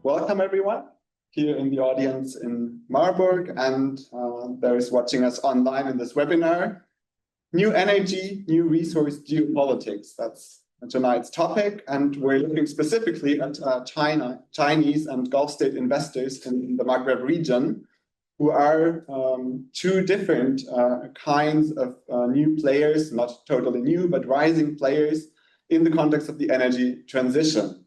welcome everyone here in the audience in Marburg and those watching us online in this webinar. New energy, new resource, geopolitics. That's tonight's topic, and we're looking specifically at Chinese and Gulf state investors in the Maghreb region, who are two different kinds of new players, not totally new, but rising players in the context of the energy transition.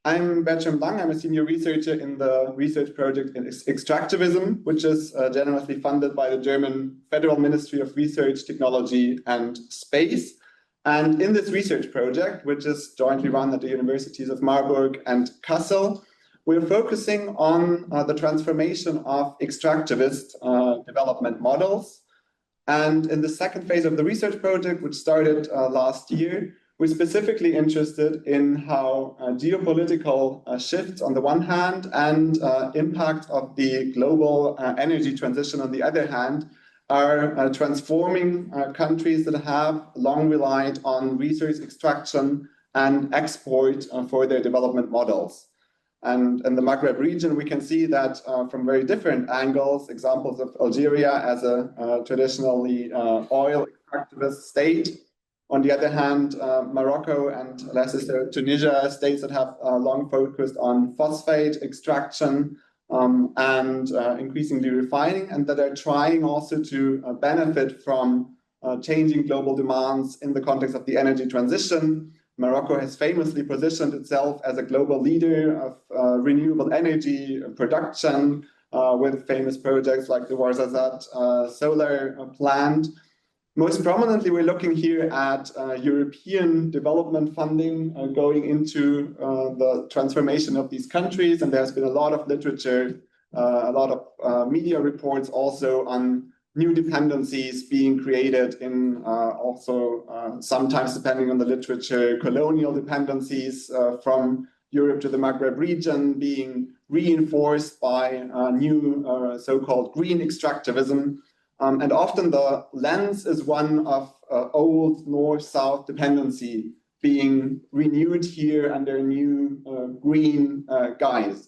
I'm Bertram Lang. I'm a senior researcher in the research project in Extractivism, which is generously funded by the German Federal Ministry of Research, Technology and Space. And in this research project, which is jointly run at the universities of Marburg and Kassel, we're focusing on the transformation of extractivist development models. And in the second phase of the research project, which started last year, we're specifically interested in how geopolitical shifts on the one hand and impact of the global energy transition on the other hand are transforming countries that have long relied on resource extraction and export for their development models. And in the Maghreb region, we can see that from very different angles, examples of Algeria as a traditionally oil extractivist state. On the other hand, Morocco and lesser so Tunisia, states that have long focused on phosphate extraction and increasingly refining, and that are trying also to benefit from changing global demands in the context of the energy transition. Morocco has famously positioned itself as a global leader of renewable energy production with famous projects like the Ouarzazate solar plant. Most prominently, we're looking here at European development funding going into the transformation of these countries. And there's been a lot of literature, a lot of media reports also on new dependencies being created in also sometimes, depending on the literature, colonial dependencies from Europe to the Maghreb region being reinforced by new so-called green extractivism. And often the lens is one of old north-south dependency being renewed here under new green guise.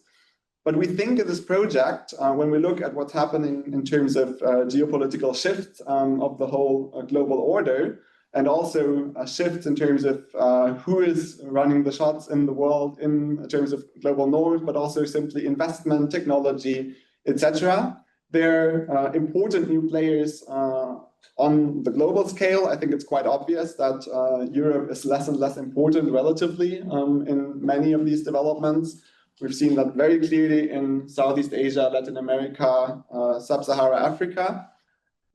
But we think in this project, when we look at what's happening in terms of geopolitical shifts of the whole global order, and also shifts in terms of who is running the shots in the world in terms of global north, but also simply investment, technology, etc. They're important new players on the global scale. I think it's quite obvious that Europe is less and less important relatively in many of these developments. We've seen that very clearly in Southeast Asia, Latin America, Sub-Saharan Africa.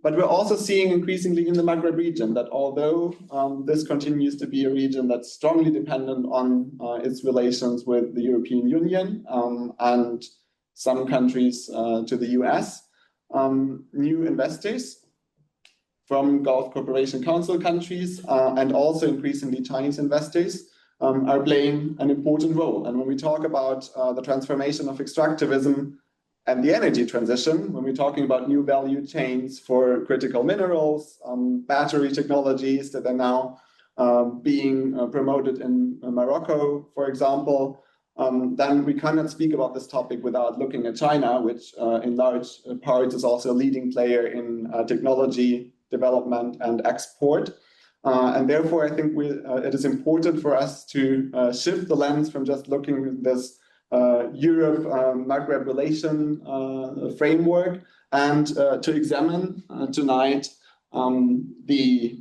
But we're also seeing increasingly in the Maghreb region that although this continues to be a region that's strongly dependent on its relations with the European Union and some countries to the US, new investors from Gulf Cooperation Council countries and also increasingly Chinese investors are playing an important role. And when we talk about the transformation of extractivism and the energy transition, when we're talking about new value chains for critical minerals, battery technologies that are now being promoted in Morocco, for example, then we cannot speak about this topic without looking at China, which in large parts is also a leading player in technology development and export. And therefore, I think it is important for us to shift the lens from just looking at this Europe-Maghreb relation framework and to examine tonight the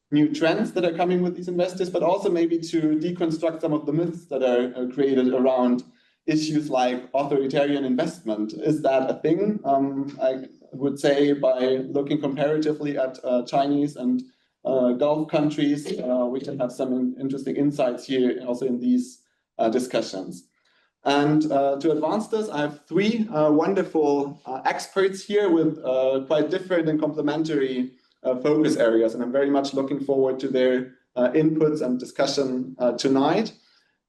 new trends that are coming with these investors, but also maybe to deconstruct some of the myths that are created around issues like authoritarian investment. Is that a thing? I would say by looking comparatively at Chinese and Gulf countries, we can have some interesting insights here also in these discussions. And to advance this, I have three wonderful experts here with quite different and complementary focus areas, and I'm very much looking forward to their inputs and discussion tonight.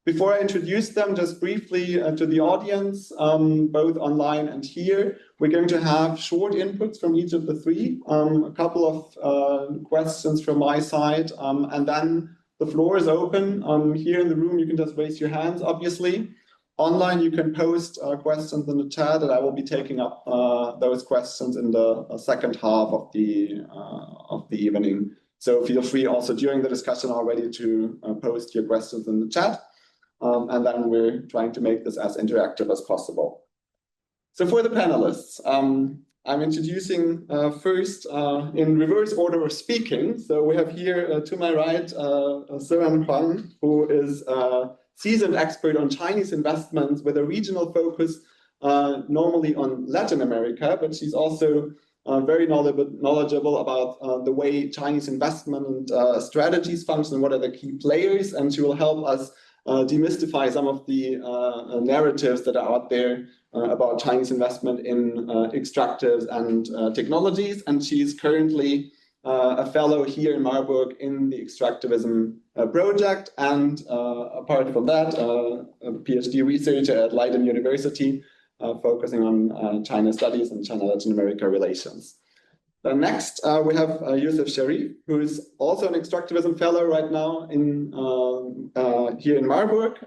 Before I introduce them, just briefly to the audience, both online and here, we're going to have short inputs from each of the three, a couple of questions from my side, and then the floor is open. Here in the room, you can just raise your hands, obviously. online, you can post questions in the chat, and I will be taking up those questions in the second half of the evening. So feel free also during the discussion already to post your questions in the chat. And then we're trying to make this as interactive as possible. So for the panelists, I'm introducing first in reverse order of speaking. So we have here to my right, Suran Huang, who is a seasoned expert on Chinese investments with a regional focus normally on Latin America, but she's also very knowledgeable about the way Chinese investment strategies function and what are the key players, and she will help us demystify some of the narratives that are out there about Chinese investment in extractives and technologies. And she's currently a fellow here in Marburg in the Extractivism project, and apart from that, a PhD researcher at Leiden University, focusing on China studies and China-Latin America relations. Next, we have Yusuf Sharif, who is also an Extractivism Fellow right now in here in Marburg.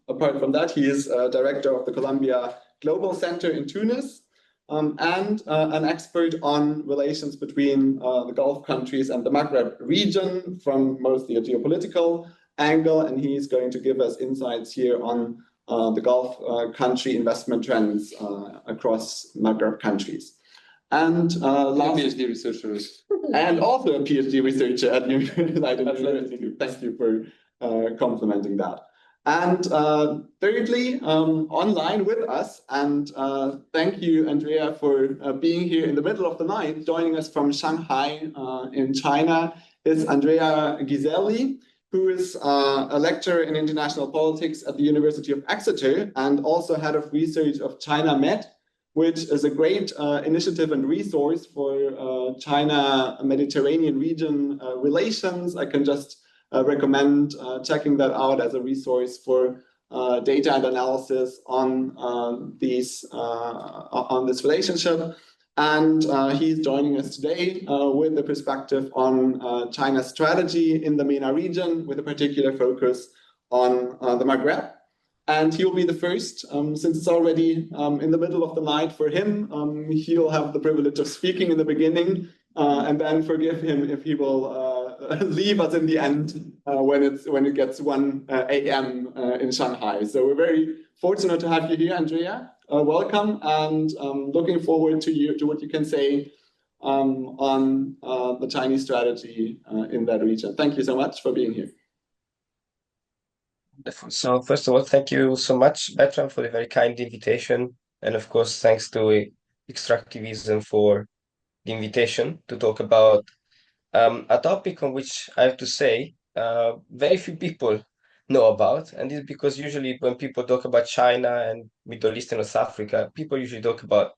Apart from that, he is Director of the Columbia Global Center in Tunis, and an expert on relations between the Gulf countries and the Maghreb region from mostly a geopolitical angle, and he's going to give us insights here on the Gulf country investment trends across Maghreb countries. And last, PhD researcher, and also a PhD researcher at Leiden University. Thank you for complimenting that. And thirdly, online with us, and thank you, Andrea, for being here in the middle of the night, joining us from Shanghai in China, is Andrea Giselli, who is a lecturer in international politics at the University of Exeter and also head of research of China Med, which is a great initiative and resource for China-Mediterranean region relations. I can just recommend checking that out as a resource for data and analysis on this relationship. And he's joining us today with a perspective on China's strategy in the MENA region, with a particular focus on the Maghreb. And he'll be the first, since it's already in the middle of the night for him. He'll have the privilege of speaking in the beginning, and then forgive him if he will leave us in the end when it gets 1 a.m. In Shanghai. So we're very fortunate to have you here, Andrea. Welcome, and looking forward to what you can say on the Chinese strategy in that region. Thank you so much for being here. So first of all, thank you so much, Bertram, for the very kind invitation. And of course, thanks to Extractivism for the invitation to talk about a topic on which I have to say very few people know about. And this is because usually when people talk about China and Middle East and North Africa, people usually talk about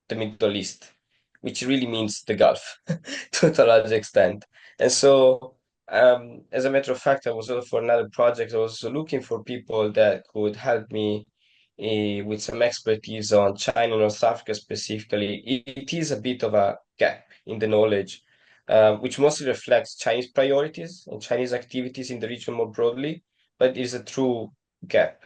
the Middle East, which really means the Gulf to a large extent. And so as a matter of fact, I was also for another project, I was looking for people that could help me with some expertise on China and North Africa specifically. It is a bit of a gap in the knowledge, which mostly reflects Chinese priorities and Chinese activities in the region more broadly, but it is a true gap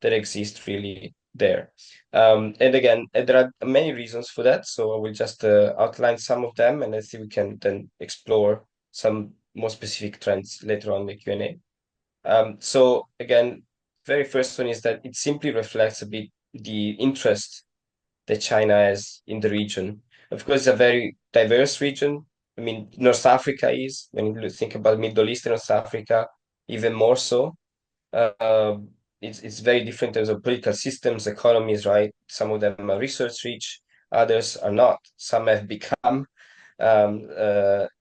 that exists really there. And again, there are many reasons for that, so I will just outline some of them, and let's see if we can then explore some more specific trends later on in the Q&A. So again, very first one is that it simply reflects a bit the interest that China has in the region. Of course, it's a very diverse region. I mean, North Africa is, when you think about Middle East and North Africa, even more so. It's very different in terms of political systems, economies, right? Some of them are research rich, others are not. Some have become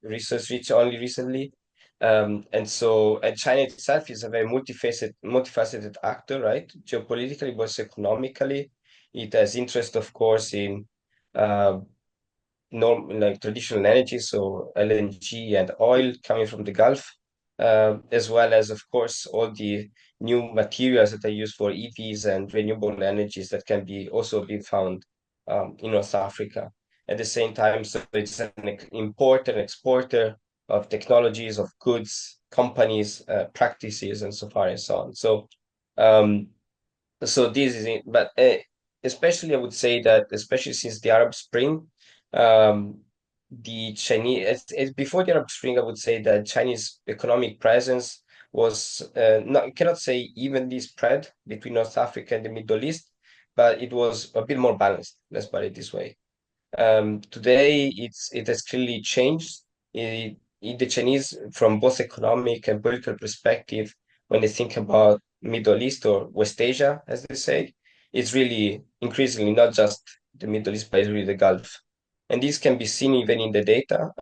research rich only recently. And China itself is a very multifaceted actor, right? Geopolitically, but also economically. It has interest, of course, in like traditional energy, so LNG and oil coming from the Gulf, as well as, of course, all the new materials that are used for EVs and renewable energies that can be also be found in North Africa. At the same time, so it's an importer and exporter of technologies, of goods, companies, practices, and so far and so on. So So this is it. But especially, I would say that, especially since the Arab Spring, the Chinese, before the Arab Spring, I would say that Chinese economic presence was not, I cannot say evenly spread between North Africa and the Middle East, but it was a bit more balanced. Let's put it this way. Today, it has clearly changed. The Chinese, from both economic and political perspective, when they think about Middle East or West Asia, as they say, it's really increasingly not just the Middle East, but it's really the Gulf. And this can be seen even in the data,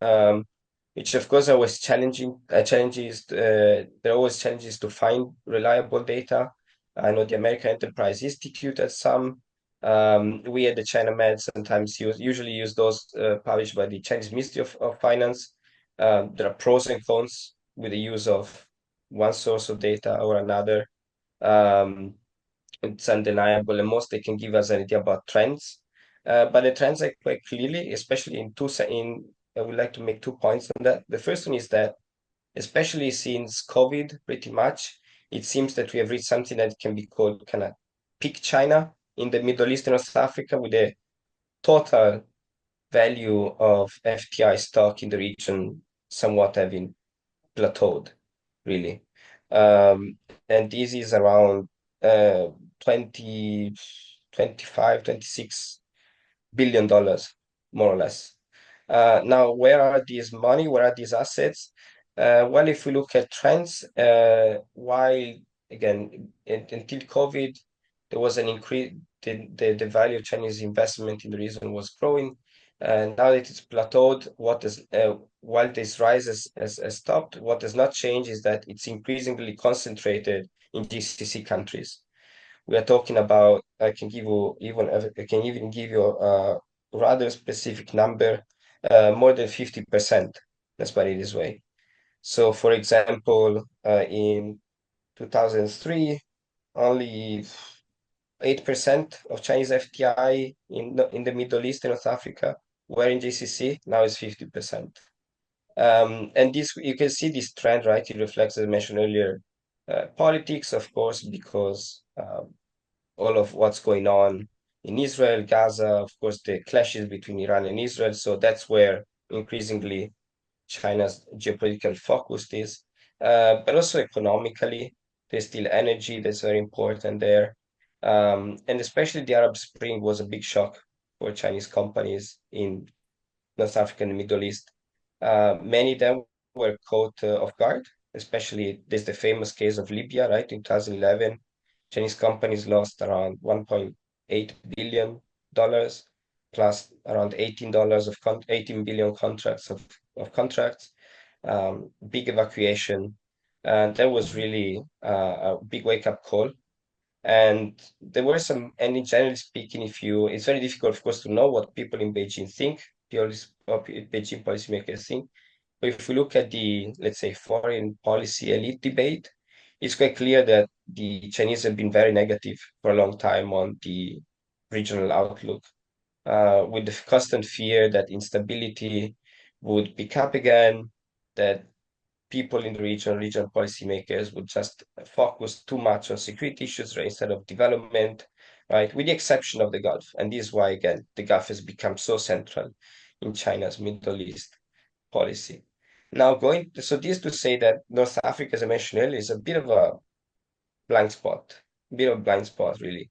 which of course are always challenging. There are always challenges to find reliable data. I know the American Enterprise Institute has some. We at the China Med sometimes usually use those published by the Chinese Ministry of Finance. There are pros and cons with the use of one source of data or another. Um, it's undeniable, and most they can give us an idea about trends. But the trends are quite clearly, especially I would like to make 2 points on that. The first one is that, especially since COVID, pretty much, it seems that we have reached something that can be called kind of peak China in the Middle East and North Africa, with a total value of FTI stock in the region somewhat having plateaued, really. Um, and this is around uh, 20, 25, $26 billion, more or less. Now, where are these money? Where are these assets? Well, if we look at trends, while again, until COVID, there was an increase, the value of Chinese investment in the region was growing. And now that it's plateaued, while this rise has stopped, what has not changed is that it's increasingly concentrated in GCC countries. We are talking about, I can even give you a rather specific number, more than 50%. Let's put it this way. So, for example, in 2003, only 8% of Chinese FTI in the Middle East and North Africa were in GCC. Now it's 50%. And this, you can see this trend, right? It reflects, as I mentioned earlier, politics, of course, because all of what's going on in Israel, Gaza, of course, the clashes between Iran and Israel. So that's where increasingly China's geopolitical focus is. But also economically, there's still energy that's very important there. And especially the Arab Spring was a big shock for Chinese companies in North Africa and the Middle East. Many of them were caught off guard, especially there's the famous case of Libya, right? In 2011, Chinese companies lost around $1.8 billion, plus around $18 billion of contracts, big evacuation. And that was really a big wake-up call. And there were some, and generally speaking, it's very difficult, of course, to know what people in Beijing think, Beijing policymakers think. But if we look at the, let's say, foreign policy elite debate, it's quite clear that the Chinese have been very negative for a long time on the regional outlook, with the constant fear that instability would pick up again, that people in the regional policymakers would just focus too much on security issues instead of development, right? With the exception of the Gulf. And this is why, again, the Gulf has become so central in China's Middle East policy. Now, so this to say that North Africa, as I mentioned earlier, is a bit of a blind spot, really,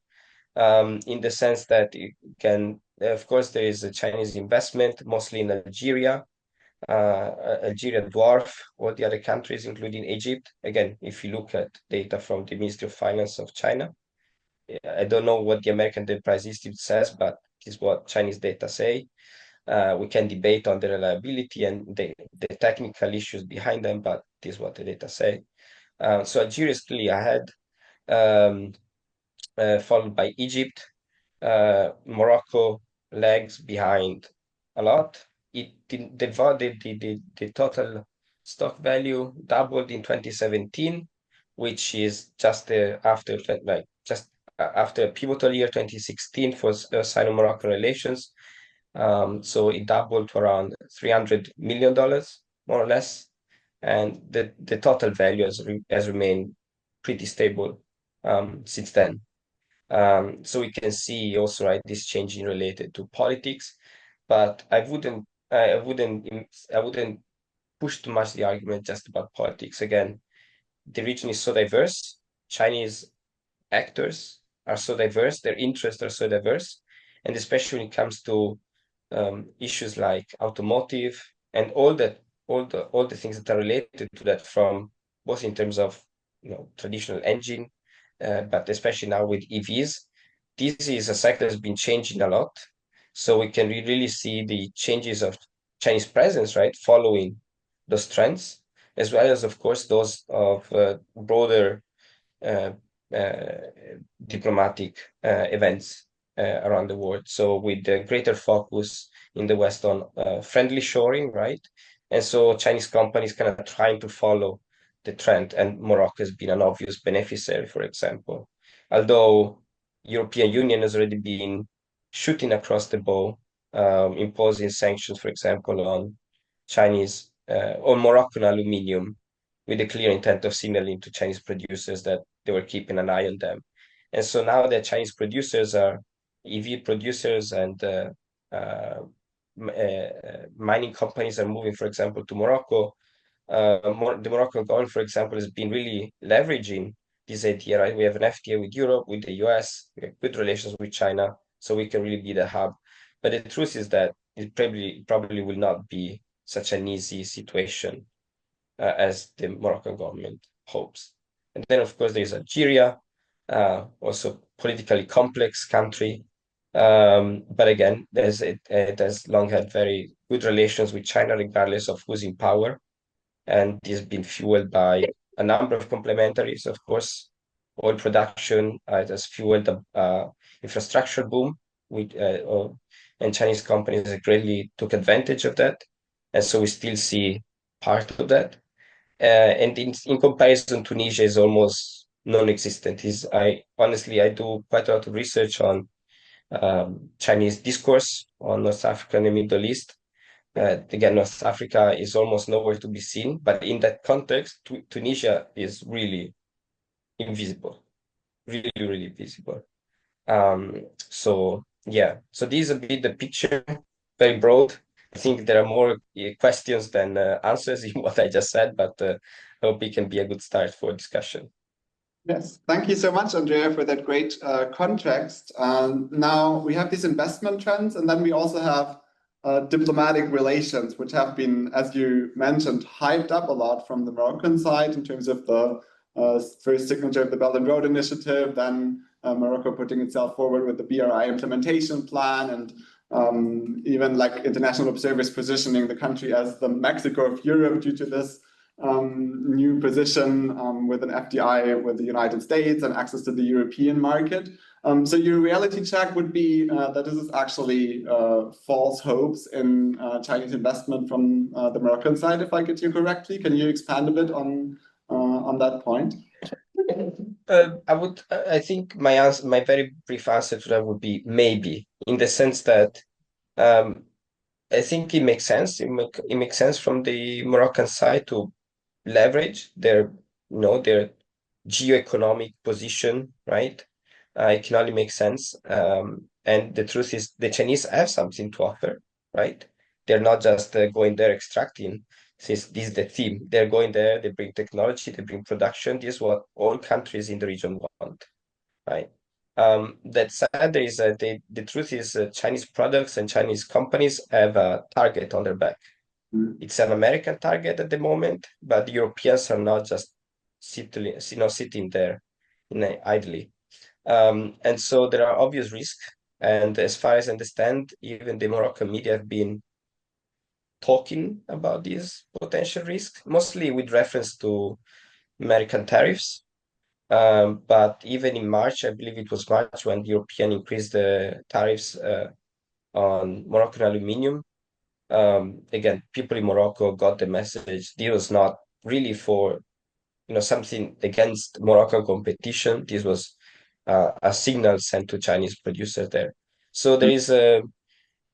in the sense that it can, of course, there is a Chinese investment, mostly in Algeria. Algeria dwarf all the other countries, including Egypt. Again, if you look at data from the Ministry of Finance of China, I don't know what the American Enterprise Institute says, but this is what Chinese data say. We can debate on the reliability and the technical issues behind them, but this is what the data say. So Algeria is clearly ahead, um, followed by Egypt. Morocco lags behind a lot. The total stock value doubled in 2017, which is just after a pivotal year 2016 for Sino-Moroccan relations. So it doubled to around $300 million, more or less, and the total value has remained pretty stable since then. So we can see also, right, this changing related to politics, but I wouldn't push too much the argument just about politics. Again, the region is so diverse. Chinese actors are so diverse, their interests are so diverse, and especially when it comes to issues like automotive and all the things that are related to that, from both in terms of traditional engine, but especially now with EVs. This is a sector that's been changing a lot, so we can really see the changes of Chinese presence, right, following those trends, as well as, of course, those of broader uh, uh, diplomatic events around the world. So with the greater focus in the West on friendly shoring, right? And so Chinese companies kind of trying to follow the trend, and Morocco has been an obvious beneficiary, for example. Although European Union has already been shooting across the bow, imposing sanctions, for example, on Chinese on Moroccan aluminium, with the clear intent of signaling to Chinese producers that they were keeping an eye on them. And so now that Chinese producers are EV producers, and mining companies are moving, for example, to Morocco, the Moroccan government, for example, has been really leveraging this idea, right? We have an FTA with Europe, with the US, we have good relations with China, so we can really be the hub. But the truth is that it probably will not be such an easy situation as the Moroccan government hopes. And then, of course, there's Algeria, also politically complex country. But again, it has long had very good relations with China, regardless of who's in power. And this has been fueled by a number of complementaries, of course. Oil production, it has fueled the infrastructure boom, with, and Chinese companies greatly took advantage of that. And so we still see part of that. And in comparison, Tunisia is almost non-existent. I do quite a lot of research on Chinese discourse on North Africa and the Middle East. Again, North Africa is almost nowhere to be seen, but in that context, Tunisia is really invisible, really, really visible. So yeah, so this is a bit the picture, very broad. I think there are more questions than answers in what I just said, but I hope it can be a good start for discussion. Yes, thank you so much, Andrea, for that great context. Now we have these investment trends, and then we also have diplomatic relations, which have been, as you mentioned, hyped up a lot from the Moroccan side in terms of the first signature of the Belt and Road Initiative, then Morocco putting itself forward with the BRI implementation plan, and even like international observers positioning the country as the Mexico of Europe due to this new position with an FDI with the United States and access to the European market. So your reality check would be that this is actually false hopes in Chinese investment from the Moroccan side, if I get you correctly. Can you expand a bit on that point? I think my very brief answer to that would be maybe, in the sense that I think it makes sense. It makes sense from the Moroccan side to leverage their geoeconomic position, right? It can only make sense. And the truth is, the Chinese have something to offer, right? They're not just going there extracting. Since this is the theme, they're going there. They bring technology, they bring production. This is what all countries in the region want, right? That said, the truth is, Chinese products and Chinese companies have a target on their back. It's an American target at the moment, but the Europeans are not just sitting there idly. And so there are obvious risks. And as far as I understand, even the Moroccan media have been talking about these potential risks, mostly with reference to American tariffs. But even in March, I believe it was March, when the European increased the tariffs on Moroccan aluminium. Again, people in Morocco got the message. This was not really for something against Moroccan competition. This was a signal sent to Chinese producers there. So there is a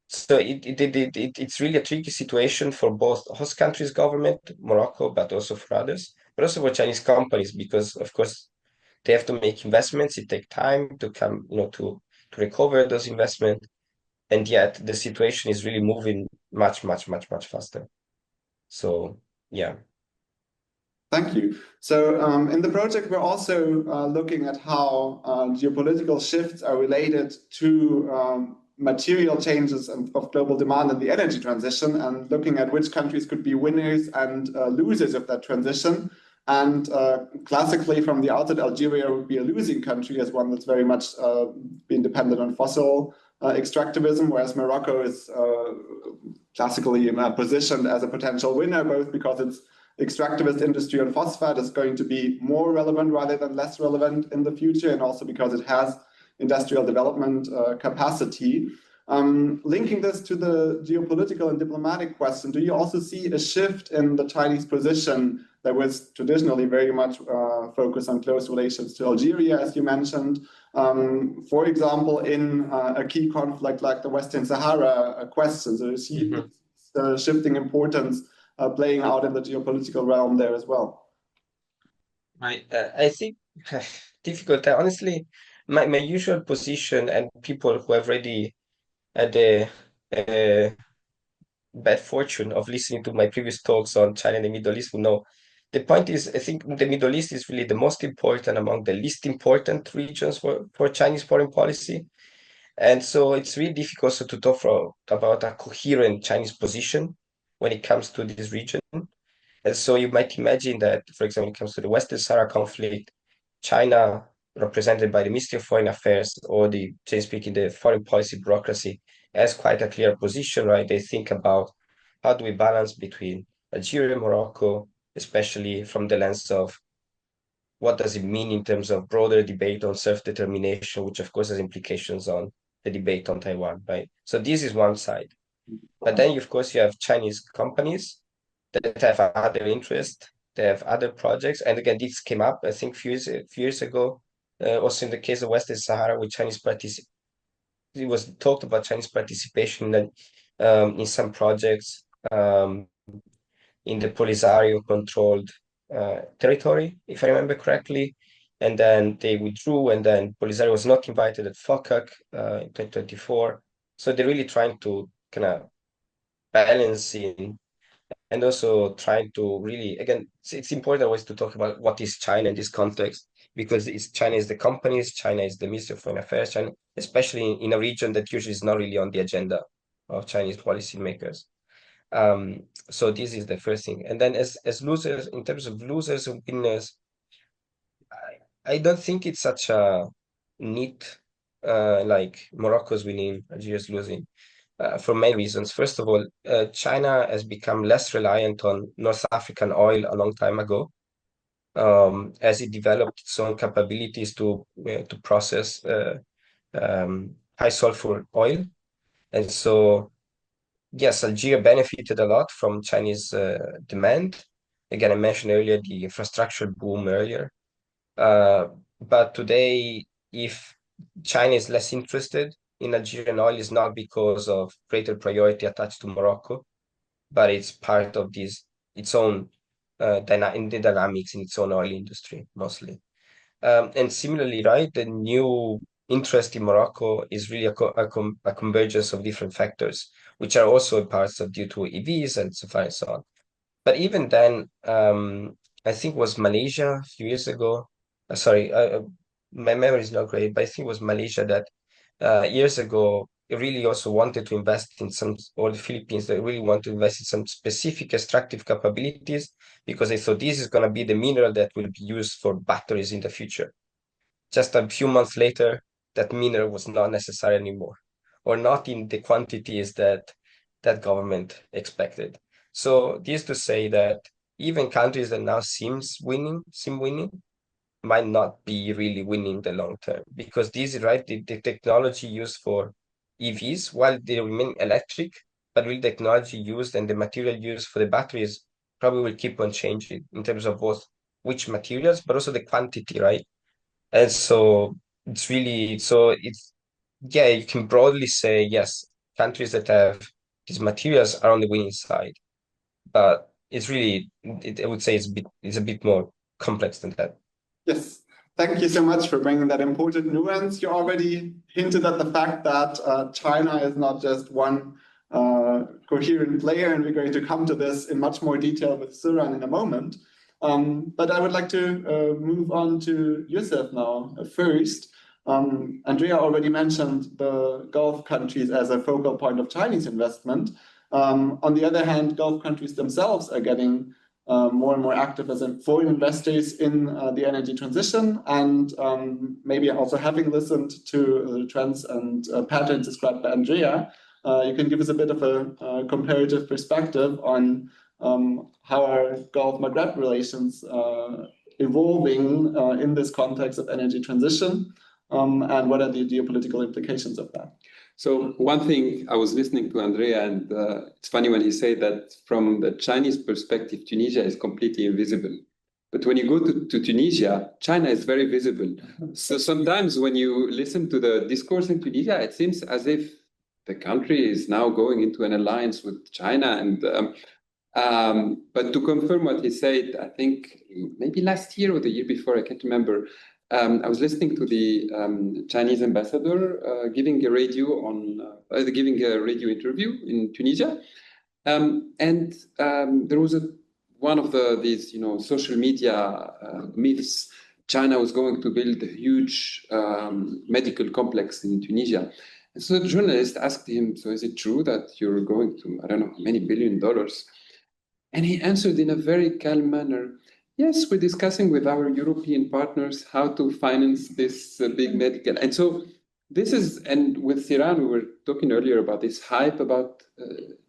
so it's really a tricky situation for both host countries' government, Morocco, but also for others, but also for Chinese companies, because of course they have to make investments. It takes time to come, to recover those investments. And yet the situation is really moving much, much, much, much faster. So yeah. Thank you. So in the project, we're also looking at how geopolitical shifts are related to material changes of global demand and the energy transition, and looking at which countries could be winners and losers of that transition. And classically, from the outset, Algeria would be a losing country, as one that's very much been dependent on fossil extractivism, whereas Morocco is classically positioned as a potential winner, both because it's extractivist industry on phosphate is going to be more relevant rather than less relevant in the future, and also because it has industrial development capacity. Linking this to the geopolitical and diplomatic question, do you also see a shift in the Chinese position that was traditionally very much focused on close relations to Algeria, as you mentioned, for example, in a key conflict like the Western Sahara question? So you see the shifting importance playing out in the geopolitical realm there as well. I think difficult. Honestly, my usual position, and people who have already had the bad fortune of listening to my previous talks on China and the Middle East will know. The point is, I think the Middle East is really the most important among the least important regions for Chinese foreign policy. And so it's really difficult also to talk about a coherent Chinese position when it comes to this region. And so you might imagine that, for example, when it comes to the Western Sahara conflict, China, represented by the Ministry of Foreign Affairs or the, generally speaking, the foreign policy bureaucracy, has quite a clear position, right? They think about how do we balance between Algeria and Morocco, especially from the lens of what does it mean in terms of broader debate on self-determination, which of course has implications on the debate on Taiwan, right? So this is one side. But then, of course, you have Chinese companies that have other interests, they have other projects. And again, this came up, I think, few years ago, also in the case of Western Sahara, with it was talked about Chinese participation in some projects in the Polisario-controlled territory, if I remember correctly. And then they withdrew, and then Polisario was not invited at FOCAC in 2024. So they're really trying to kind of balance in, and also trying to really, again, it's important always to talk about what is China in this context, because China is the companies, China is the Ministry of Foreign Affairs, China, especially in a region that usually is not really on the agenda of Chinese policymakers. So this is the first thing. And then as losers, in terms of losers and winners, I don't think it's such a neat, like Morocco's winning, Algeria's losing. For many reasons. First of all, China has become less reliant on North African oil a long time ago, as it developed its own capabilities to process high sulfur oil. And so, yes, Algeria benefited a lot from Chinese demand. Again, I mentioned earlier the infrastructure boom earlier. But today, if China is less interested in Algerian oil, is not because of greater priority attached to Morocco, but it's part of its own dynamics in its own oil industry mostly. And similarly, right, the new interest in Morocco is really a convergence of different factors, which are also parts of due to EVs and so far and so on. But even then, I think it was Malaysia a few years ago. Sorry, my memory is not great, but I think it was Malaysia that years ago it really also wanted to invest in some, or the Philippines that really want to invest in some specific extractive capabilities because they thought this is going to be the mineral that will be used for batteries in the future. Just a few months later, that mineral was not necessary anymore, or not in the quantities that government expected. So this to say that even countries that now seem winning, might not be really winning the long term, because this is right, the technology used for EVs, while they remain electric, but really technology used and the material used for the batteries probably will keep on changing in terms of both which materials, but also the quantity, right? And so it's really, yeah, you can broadly say, yes, countries that have these materials are on the winning side, but it's really, I would say it's a bit more complex than that. Yes, Thank you so much for bringing that important nuance. You already hinted at the fact that China is not just one coherent player, and we're going to come to this in much more detail with Suran in a moment. But I would like to move on to Yusuf now first. Andrea already mentioned the Gulf countries as a focal point of Chinese investment. On the other hand, Gulf countries themselves are getting more and more active as foreign investors in the energy transition, and maybe also having listened to the trends and patterns described by Andrea, you can give us a bit of a comparative perspective on how are Gulf Maghreb relations evolving in this context of energy transition, and what are the geopolitical implications of that? So one thing, I was listening to Andrea, and it's funny when he said that from the Chinese perspective, Tunisia is completely invisible. But when you go to Tunisia, China is very visible. So sometimes when you listen to the discourse in Tunisia, it seems as if the country is now going into an alliance with China. And but to confirm what he said, I think maybe last year or the year before, I can't remember, I was listening to the Chinese ambassador giving a radio interview in Tunisia, and there was one of these social media myths. China was going to build a huge medical complex in Tunisia, and so the journalist asked him, "So is it true that you're going to, I don't know, many $billion?" And he answered in a very calm manner, "Yes, we're discussing with our European partners how to finance this big medical." And so this is, and with Siran, we were talking earlier about this hype about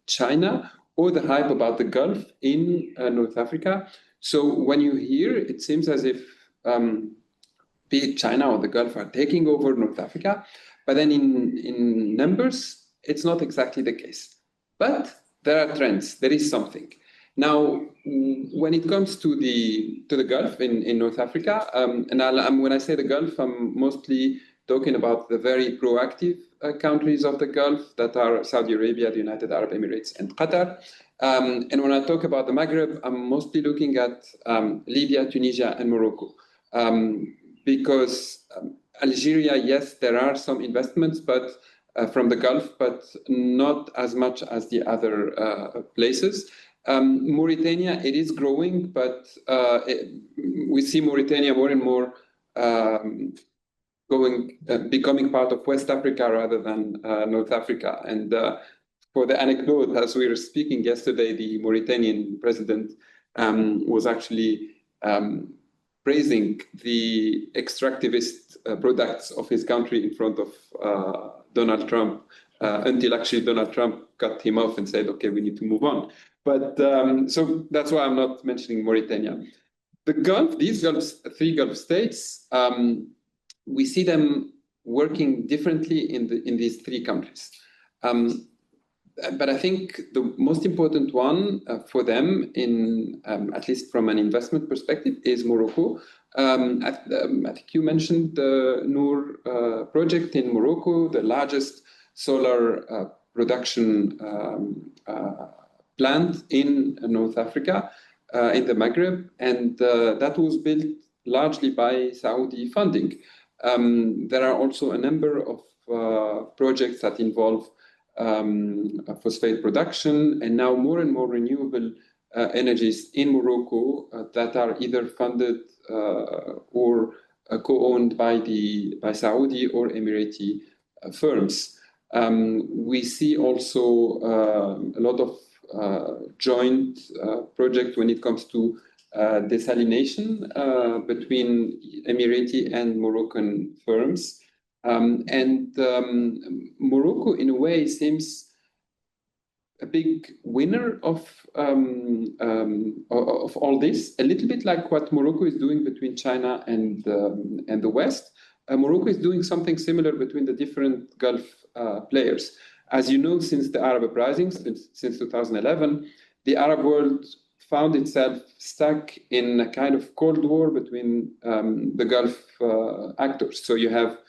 China or the hype about the Gulf in North Africa. So when you hear, it seems as if be it China or the Gulf are taking over North Africa, but then in numbers, it's not exactly the case. But there are trends, there is something. Now, when it comes to the Gulf in North Africa, and when I say the Gulf, I'm mostly talking about the very proactive countries of the Gulf that are Saudi Arabia, the United Arab Emirates, and Qatar. And when I talk about the Maghreb, I'm mostly looking at Libya, Tunisia, and Morocco. Because Algeria, yes, there are some investments, but from the Gulf, but not as much as the other places. Mauritania, it is growing, but we see Mauritania more and more becoming part of West Africa rather than North Africa. And for the anecdote, as we were speaking yesterday, the Mauritanian president was actually praising the extractivist products of his country in front of Donald Trump, until actually Donald Trump cut him off and said, "Okay, we need to move on." But so that's why I'm not mentioning Mauritania. The Gulf, three Gulf states, we see them working differently in these three countries. But I think the most important one for them, at least from an investment perspective, is Morocco. I think you mentioned the Noor project in Morocco, the largest solar production plant in North Africa, in the Maghreb, and that was built largely by Saudi funding. There are also a number of projects that involve phosphate production, and now more and more renewable energies in Morocco that are either funded or co-owned by Saudi or Emirati firms. We see also a lot of joint project when it comes to desalination between Emirati and Moroccan firms. And Morocco, in a way, seems a big winner of all this, a little bit like what Morocco is doing between China and the West. Morocco is doing something similar between the different Gulf players. As you know, since the Arab uprisings, since 2011, the Arab world found itself stuck in a kind of Cold War between the Gulf actors. So you have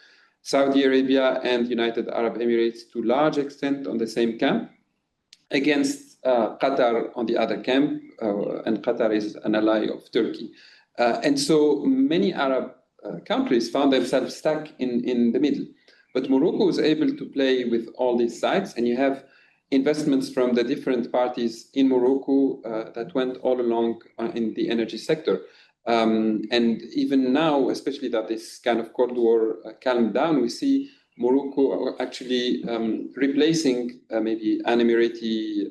Saudi Arabia and United Arab Emirates to large extent on the same camp against Qatar on the other camp, and Qatar is an ally of Turkey. And so many Arab countries found themselves stuck in the middle. But Morocco was able to play with all these sides, and you have investments from the different parties in Morocco that went all along in the energy sector. And even now, especially that this kind of Cold War calmed down, we see Morocco actually replacing maybe an Emirati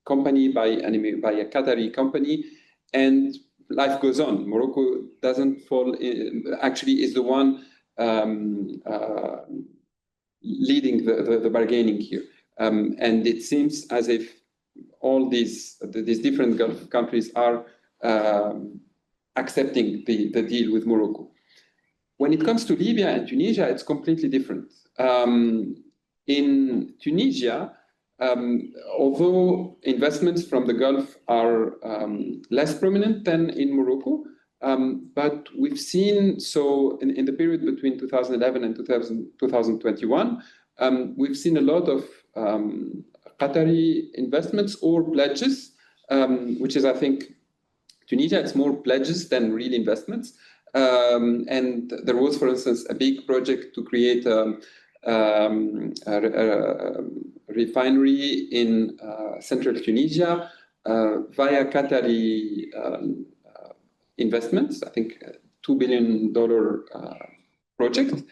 company by a Qatari company, and life goes on. Morocco doesn't fall in, actually is the one leading the bargaining here. And it seems as if all these different Gulf countries are accepting the deal with Morocco. When it comes to Libya and Tunisia, it's completely different. In Tunisia, although investments from the Gulf are less prominent than in Morocco, but we've seen, so in the period between 2011 and 2021, we've seen a lot of Qatari investments or pledges, which is, I think, Tunisia, it's more pledges than real investments. And there was, for instance, a big project to create a refinery in central Tunisia via Qatari investments, I think $2 billion project.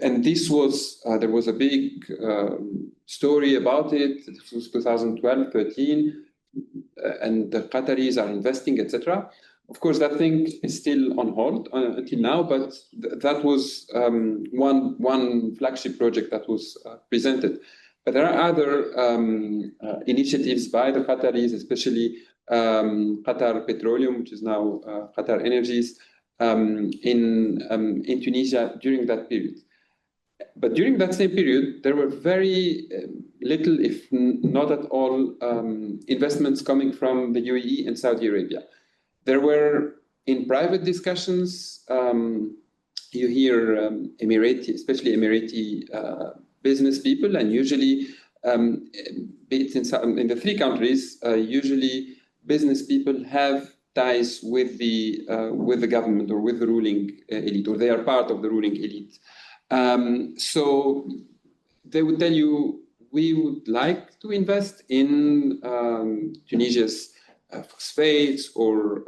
And this was, there was a big story about it. This was 2012, 13, and the Qataris are investing, etc. Of course, that thing is still on hold until now, but that was one flagship project that was presented. But there are other initiatives by the Qataris, especially Qatar Petroleum, which is now Qatar Energies, in Tunisia during that period. But during that same period, there were very little, if not at all, investments coming from the UAE and Saudi Arabia. There were, in private discussions, you hear Emirati, especially Emirati business people, and usually, in the three countries, usually business people have ties with the government or with the ruling elite, or they are part of the ruling elite. So they would tell you, we would like to invest in Tunisia's phosphates or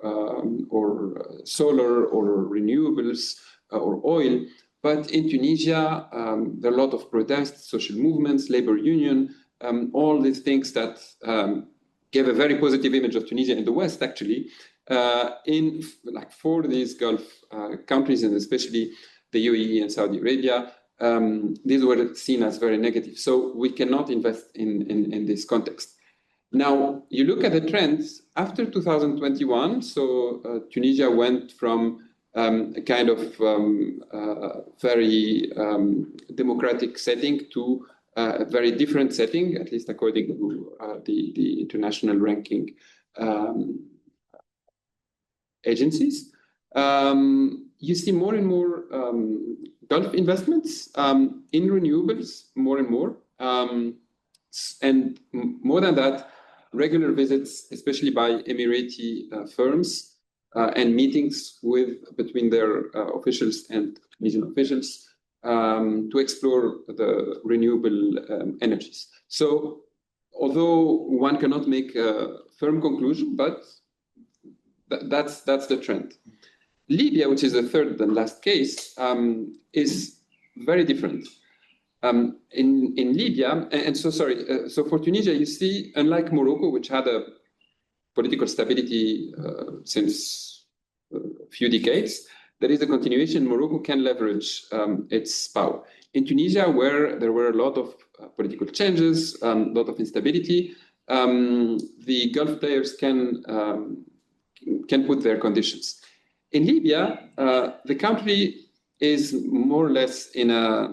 solar or renewables or oil. But in Tunisia, there are a lot of protests, social movements, labor union, all these things that gave a very positive image of Tunisia in the West, actually, for these Gulf countries, and especially the UAE and Saudi Arabia, these were seen as very negative. So we cannot invest in this context. Now, you look at the trends after 2021, so Tunisia went from a kind of very democratic setting to a very different setting, at least according to the international ranking agencies. You see more and more Gulf investments in renewables, more and more. And more than that, regular visits, especially by Emirati firms, and meetings between their officials and Tunisian officials to explore the renewable energies. So, although one cannot make a firm conclusion, but that's the trend. Libya, which is the third and last case, is very different. In Libya, so for Tunisia, you see, unlike Morocco, which had a political stability since a few decades, there is a continuation. Morocco can leverage its power. In Tunisia, where there were a lot of political changes, a lot of instability, the Gulf players can put their conditions. In Libya, the country is more or less in a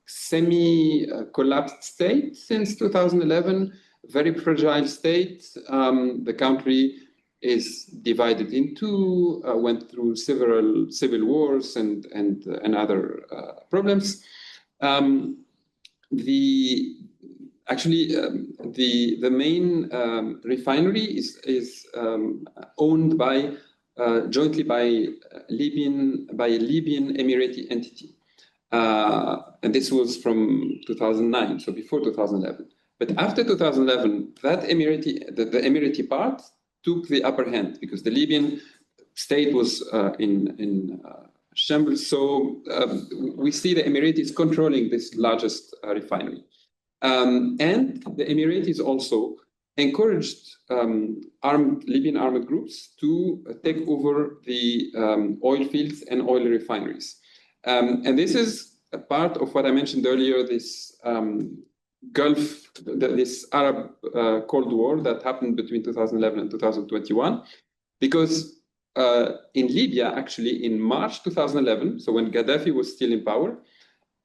semi-collapsed state since 2011, very fragile state. The country is divided in two, went through several civil wars and other problems. The main refinery is owned by jointly by a Libyan Emirati entity. And this was from 2009, so before 2011. But after 2011, that the Emirati part took the upper hand because the Libyan state was in shambles. So we see the Emiratis controlling this largest refinery. And the Emiratis also encouraged Libyan armed groups to take over the oil fields and oil refineries. And this is a part of what I mentioned earlier, this this Arab Cold War that happened between 2011 and 2021, because in Libya, actually, in March 2011, so when Gaddafi was still in power,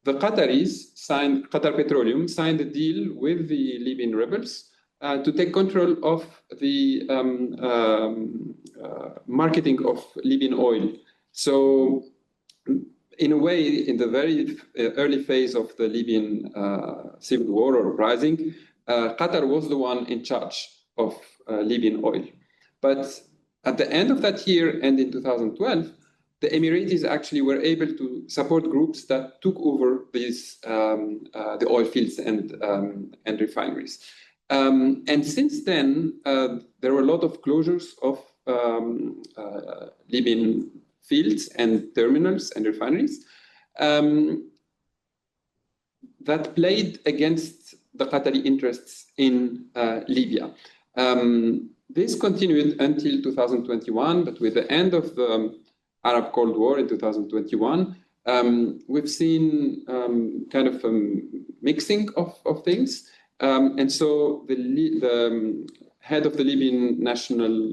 the Qatar Petroleum signed a deal with the Libyan rebels to take control of the marketing of Libyan oil. So, in a way, in the very early phase of the Libyan civil war or uprising, Qatar was the one in charge of Libyan oil. But at the end of that year and in 2012, the Emiratis actually were able to support groups that took over these the oil fields and refineries. And since then, there were a lot of closures of Libyan fields and terminals and refineries that played against the Qatari interests in Libya. This continued until 2021, but with the end of the Arab Cold War in 2021, we've seen kind of a mixing of things. And so the head of the Libyan National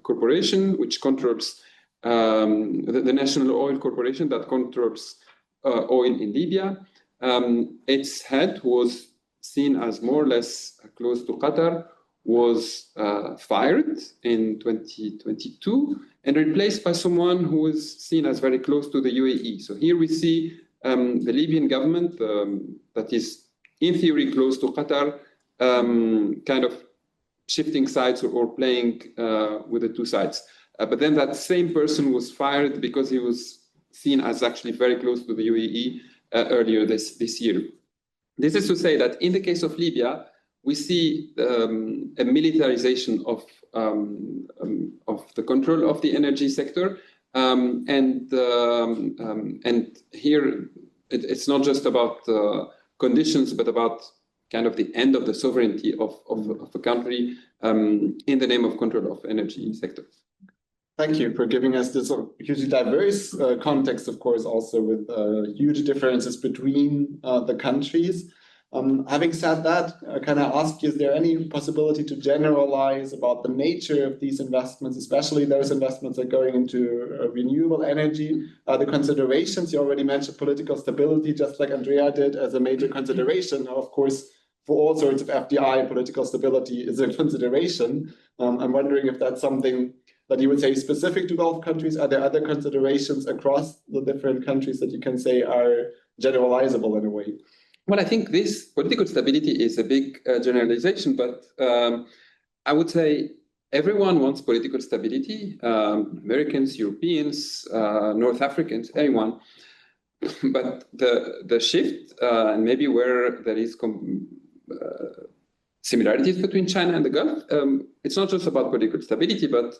Corporation, which controls the National Oil Corporation that controls oil in Libya, its head was seen as more or less close to Qatar, was fired in 2022 and replaced by someone who was seen as very close to the UAE. So here we see the Libyan government that is in theory close to Qatar, kind of shifting sides or playing with the two sides. But then that same person was fired because he was seen as actually very close to the UAE earlier this year. This is to say that in the case of Libya, we see a militarization of the control of the energy sector, and here it's not just about conditions, but about kind of the end of the sovereignty of the country in the name of control of energy sector. Thank you for giving us this hugely diverse context, of course, also with huge differences between the countries. Having said that, can I ask you, is there any possibility to generalize about the nature of these investments, especially those investments that are going into renewable energy? The considerations, you already mentioned political stability, just like Andrea did, as a major consideration. Of course, for all sorts of FDI, political stability is a consideration. I'm wondering if that's something that you would say specific to Gulf countries. Are there other considerations across the different countries that you can say are generalizable in a way? Well, I think this political stability is a big generalization, but I would say everyone wants political stability, Americans, Europeans, North Africans, anyone. But the shift, and maybe where there is similarities between China and the Gulf, it's not just about political stability, but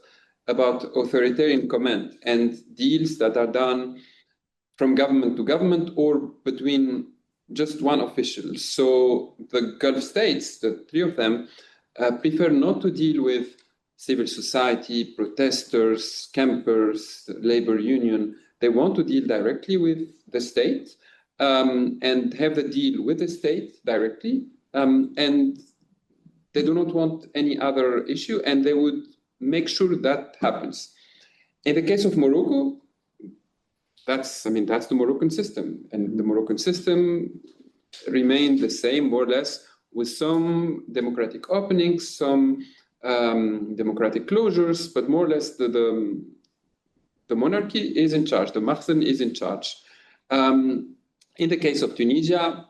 about authoritarian command and deals that are done from government to government or between just one official. So the Gulf states, the three of them, prefer not to deal with civil society, protesters, campers, labor union. They want to deal directly with the state and have the deal with the state directly. And they do not want any other issue, and they would make sure that happens. In the case of Morocco, that's the Moroccan system, and the Moroccan system remained the same more or less, with some democratic openings, some democratic closures, but more or less the monarchy is in charge, the Makhzen is in charge. In the case of Tunisia,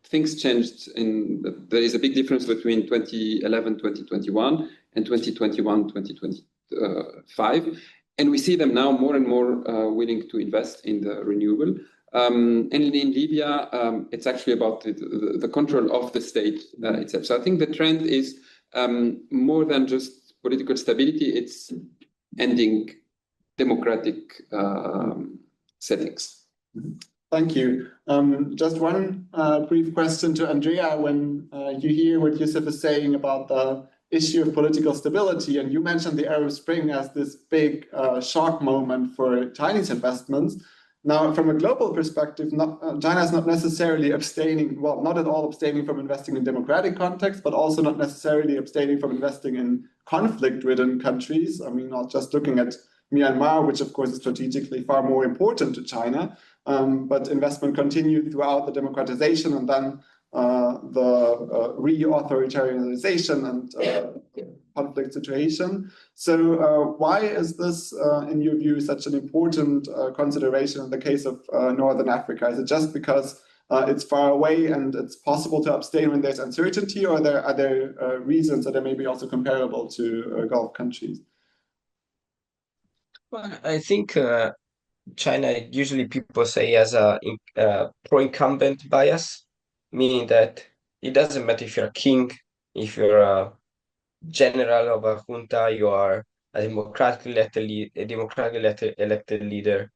things changed. There is a big difference between 2011, 2021 and 2021, 2025. And we see them now more and more willing to invest in the renewable. And in Libya, it's actually about the control of the state itself. So I think the trend is more than just political stability, it's ending democratic settings. Thank you. Just one brief question to Andrea. When you hear what Yusuf is saying about the issue of political stability, and you mentioned the Arab Spring as this big shock moment for Chinese investments. Now, from a global perspective, China is not necessarily abstaining, well, not at all abstaining from investing in democratic context, but also not necessarily abstaining from investing in conflict-ridden countries. I mean, not just looking at Myanmar, which of course is strategically far more important to China, but investment continued throughout the democratization and then the re-authoritarianization and conflict situation. So why is this, in your view, such an important consideration in the case of Northern Africa? Is it just because it's far away and it's possible to abstain when there's uncertainty, or are there reasons that are maybe also comparable to Gulf countries? Well, I think China, usually people say, has a pro-incumbent bias, meaning that it doesn't matter if you're a king, if you're a general of a junta, you are a democratically elected leader,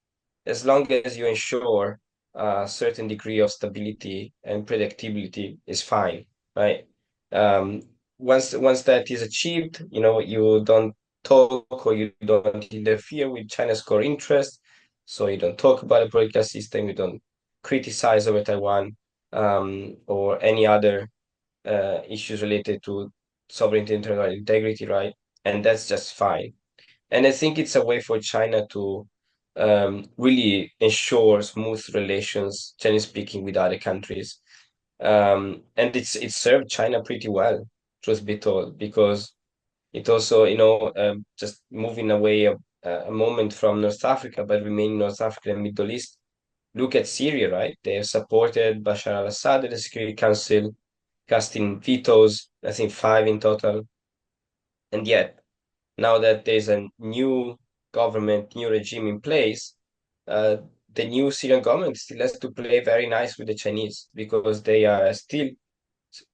as long as you ensure a certain degree of stability and predictability is fine, right? Once that is achieved, you don't talk or you don't interfere with China's core interest. So you don't talk about the political system, you don't criticize over Taiwan or any other issues related to sovereignty and territorial integrity, right? And that's just fine. And I think it's a way for China to really ensure smooth relations, generally speaking, with other countries. And it served China pretty well, truth be told, because it also, just moving away a moment from North Africa, but remaining North Africa and Middle East. Look at Syria, right? They have supported Bashar al-Assad at the Security Council, casting vetoes, I think 5 in total. And yet, now that there's a new government, new regime in place, the new Syrian government still has to play very nice with the Chinese because they are still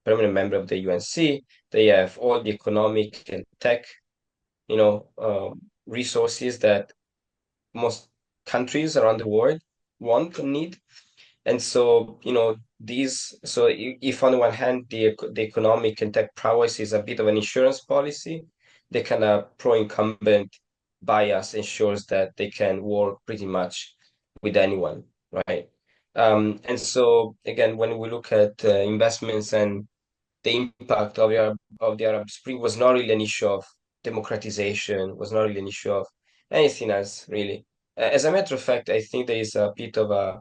permanent member of the UNC. They have all the economic and tech, resources that most countries around the world want and need. And so, if on the one hand, the economic and tech prowess is a bit of an insurance policy, the kind of pro-incumbent bias ensures that they can work pretty much with anyone, right? And so, again, when we look at investments and the impact of the Arab Spring was not really an issue of democratization, was not really an issue of anything else, really. As a matter of fact, I think there is a bit of a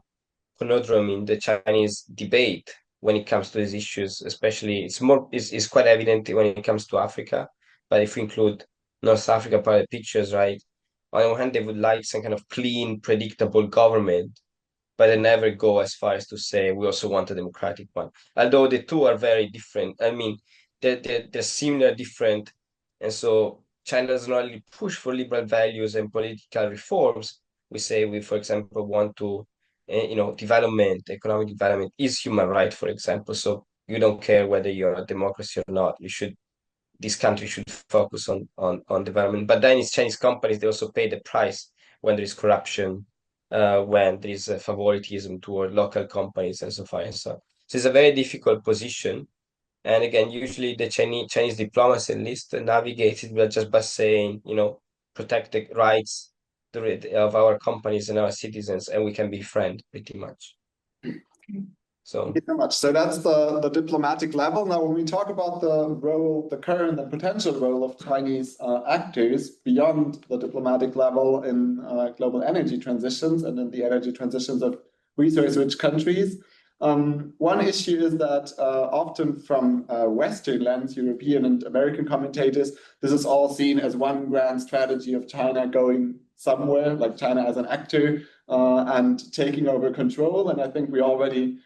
conundrum in the Chinese debate when it comes to these issues, especially it's quite evident when it comes to Africa. But if we include North Africa part of the pictures, right? On the one hand, they would like some kind of clean, predictable government, but they never go as far as to say we also want a democratic one. Although the two are very different. I mean, they're similar, different. And so China does not really push for liberal values and political reforms. We say we, for example, want to, development, economic development is human right, for example. So you don't care whether you're a democracy or not. This country should focus on development. But then it's Chinese companies, they also pay the price when there is corruption, when there is a favoritism toward local companies and so far and so on. So it's a very difficult position. And again, usually the Chinese diplomacy at least navigates it just by saying, protect the rights of our companies and our citizens, and we can be friends pretty much. So thank you so much. So that's the diplomatic level. Now, when we talk about the current and potential role of Chinese actors beyond the diplomatic level in global energy transitions and in the energy transitions of resource-rich countries, one issue is that often from Western lens, European and American commentators, this is all seen as one grand strategy of China going somewhere, like China as an actor and taking over control. And I think we already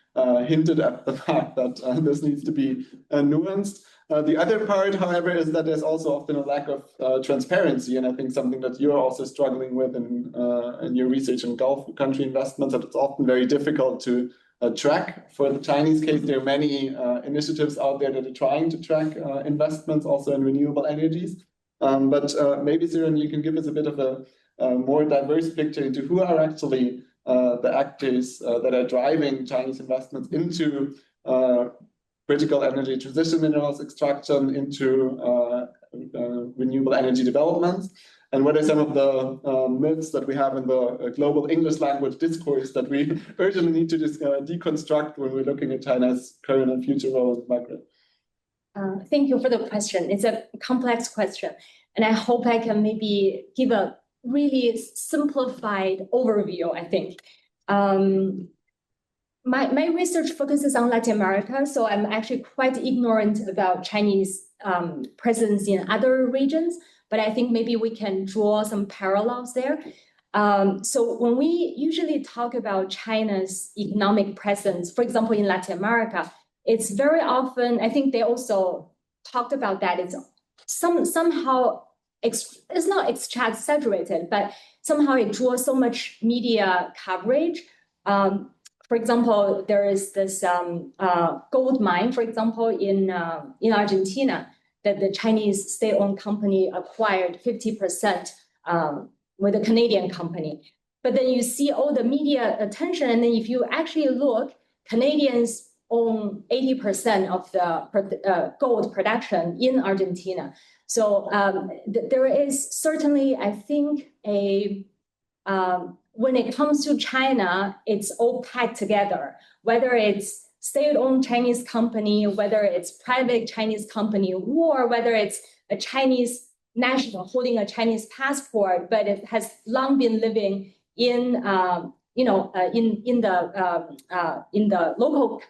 hinted at the fact that this needs to be nuanced. The other part, however, is that there's also often a lack of transparency, and I think something that you're also struggling with in your research in Gulf country investments, that it's often very difficult to track. For the Chinese case, there are many initiatives out there that are trying to track investments also in renewable energies. But maybe, Siren, you can give us a bit of a more diverse picture into who are actually the actors that are driving Chinese investments into critical energy transition minerals extraction, into renewable energy developments, and what are some of the myths that we have in the global English language discourse that we urgently need to deconstruct when we're looking at China's current and future role in the Maghreb? Thank you for the question. It's a complex question, and I hope I can maybe give a really simplified overview, I think. My research focuses on Latin America, so I'm actually quite ignorant about Chinese presence in other regions, but I think maybe we can draw some parallels there. So when we usually talk about China's economic presence, for example, in Latin America, it's very often, I think they also talked about that, it's somehow, it's not exaggerated, but somehow it draws so much media coverage. For example, there is this gold mine, for example, in Argentina, that the Chinese state-owned company acquired 50% with a Canadian company. But then you see all the media attention, and then if you actually look, Canadians own 80% of the gold production in Argentina. So there is certainly, I think, when it comes to China, it's all packed together, whether it's state-owned Chinese company, whether it's private Chinese company, or whether it's a Chinese national holding a Chinese passport, but it has long been living in in the local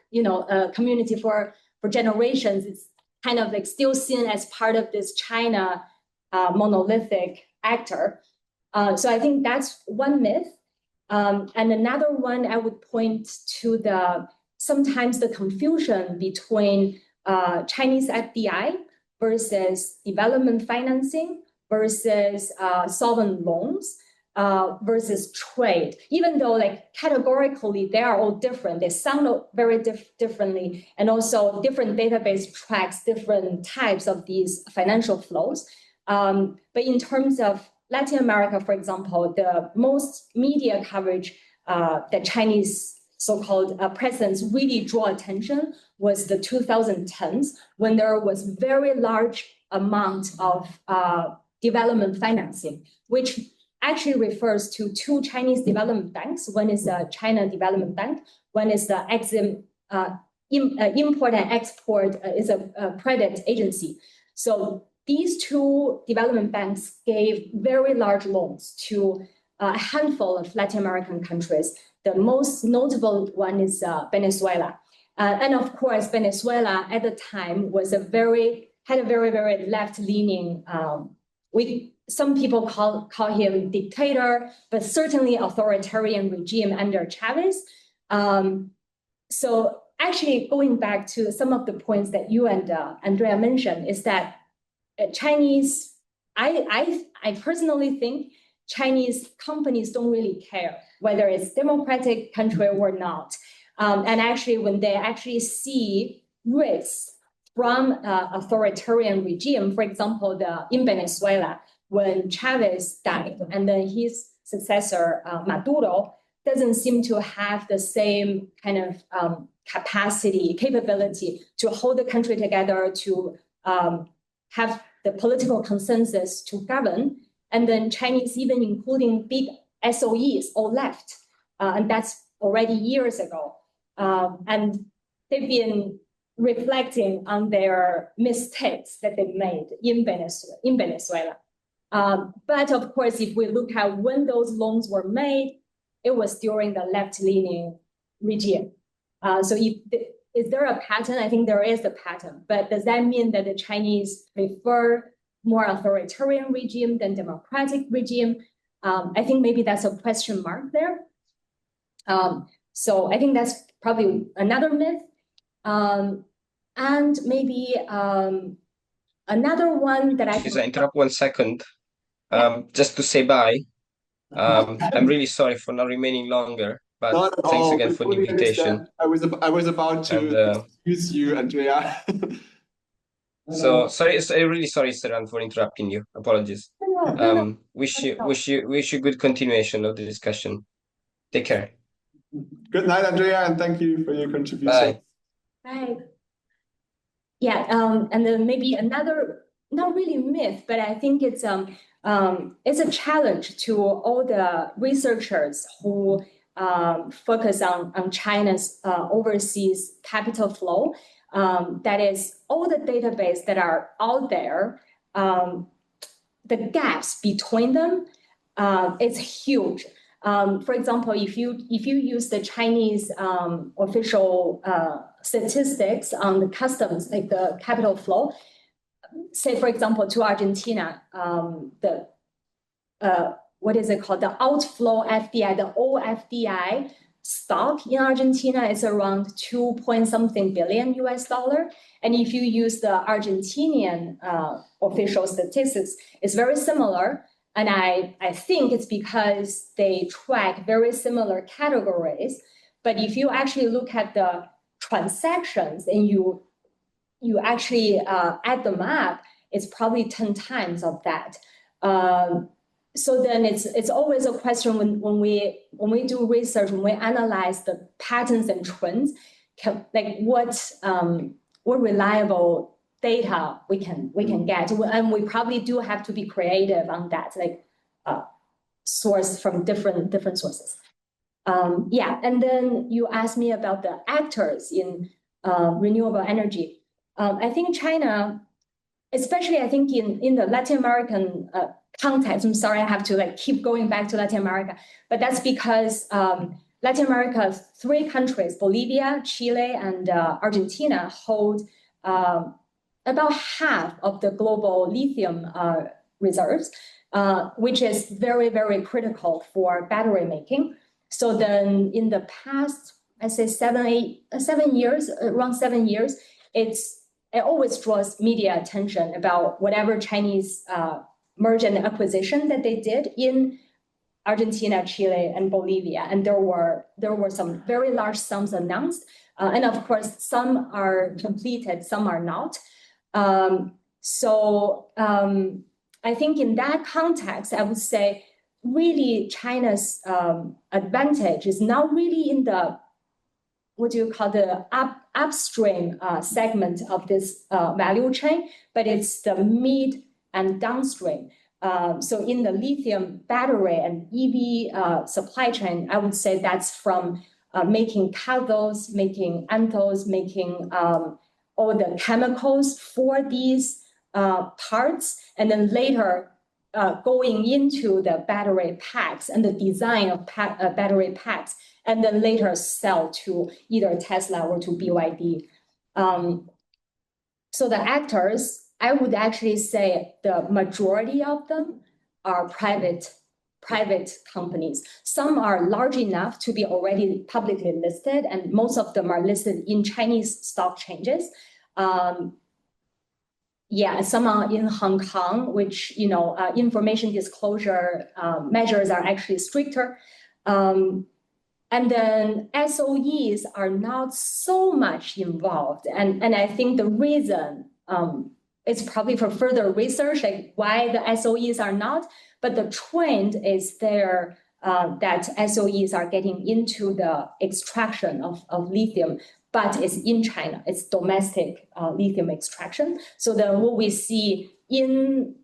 community for generations. It's kind of like still seen as part of this China monolithic actor. So I think that's one myth. And another one I would point to sometimes the confusion between Chinese FDI versus development financing versus sovereign loans versus trade. Even though like categorically they are all different, they sound very differently, and also different database tracks different types of these financial flows. But in terms of Latin America, for example, the most media coverage that Chinese so-called presence really draw attention was the 2010s, when there was very large amount of development financing, which actually refers to two Chinese development banks. One is the China Development Bank, one is the Exim Import and Export is a credit agency. So these two development banks gave very large loans to a handful of Latin American countries. The most notable one is Venezuela. And of course, Venezuela at the time had a very, very left-leaning, some people call him dictator, but certainly authoritarian regime under Chavez. So actually going back to some of the points that you and Andrea mentioned is that Chinese, I personally think Chinese companies don't really care whether it's democratic country or not. And actually, when they actually see risks from authoritarian regime, for example, in Venezuela, when Chavez died, and then his successor, Maduro, doesn't seem to have the same kind of capability to hold the country together, to have the political consensus to govern. And then Chinese, even including big SOEs, all left. And that's already years ago. And they've been reflecting on their mistakes that they've made in Venezuela. But of course, if we look at when those loans were made, it was during the left-leaning regime. So is there a pattern? I think there is a pattern. But does that mean that the Chinese prefer more authoritarian regime than democratic regime? I think maybe that's a question mark there. So I think that's probably another myth. And maybe another one that I Please can. interrupt 1 second, Yeah. just to say bye. I'm really sorry for not remaining longer, but Not at thanks all. again We for the fully invitation. understand. I was about And to excuse you, Andrea. so sorry, really sorry, Saran, for interrupting you. Apologies. No. Wish you good continuation of the discussion. Take care. Good night, Andrea, and thank you for your contribution. Bye. Right. Yeah, and then maybe another, not really myth, but I think it's a challenge to all the researchers who focus on China's overseas capital flow. That is, all the database that are out there, the gaps between them is huge. For example, if you use the Chinese official statistics on the customs, like the capital flow, say for example to Argentina, the what is it called? The outflow FDI, the OFDI stock in Argentina is around 2 point something billion US dollar. And if you use the Argentinian official statistics, it's very similar. And I think it's because they track very similar categories. But if you actually look at the transactions and you actually add them up, it's probably 10 times of that. So then it's always a question when we do research, when we analyze the patterns and trends, like what reliable data we can get, and we probably do have to be creative on that, like source from different sources. Yeah, and then you asked me about the actors in renewable energy. I think China, especially I think in the Latin American context, I'm sorry I have to keep going back to Latin America, but that's because Latin America, 3 countries, Bolivia, Chile, and Argentina, hold about half of the global lithium reserves, which is very, very critical for battery making. So then in the past, I say 7 years, around 7 years, it always draws media attention about whatever Chinese merger and acquisition that they did in Argentina, Chile, and Bolivia. And there were some very large sums announced. And of course, some are completed, some are not. I think in that context, I would say really China's advantage is not really in the, what do you call, the upstream segment of this value chain, but it's the mid and downstream. So in the lithium battery and EV supply chain, I would say that's from making cathodes, making anodes, making all the chemicals for these parts, and then later going into the battery packs and the design of battery packs, and then later sell to either Tesla or to BYD. So the actors, I would actually say the majority of them are private companies. Some are large enough to be already publicly listed, and most of them are listed in Chinese stock exchanges. Yeah, some are in Hong Kong, which information disclosure measures are actually stricter. And then SOEs are not so much involved. And I think the reason is probably for further research, like why the SOEs are not, but the trend is there that SOEs are getting into the extraction of lithium, but it's in China, it's domestic lithium extraction. So then what we see in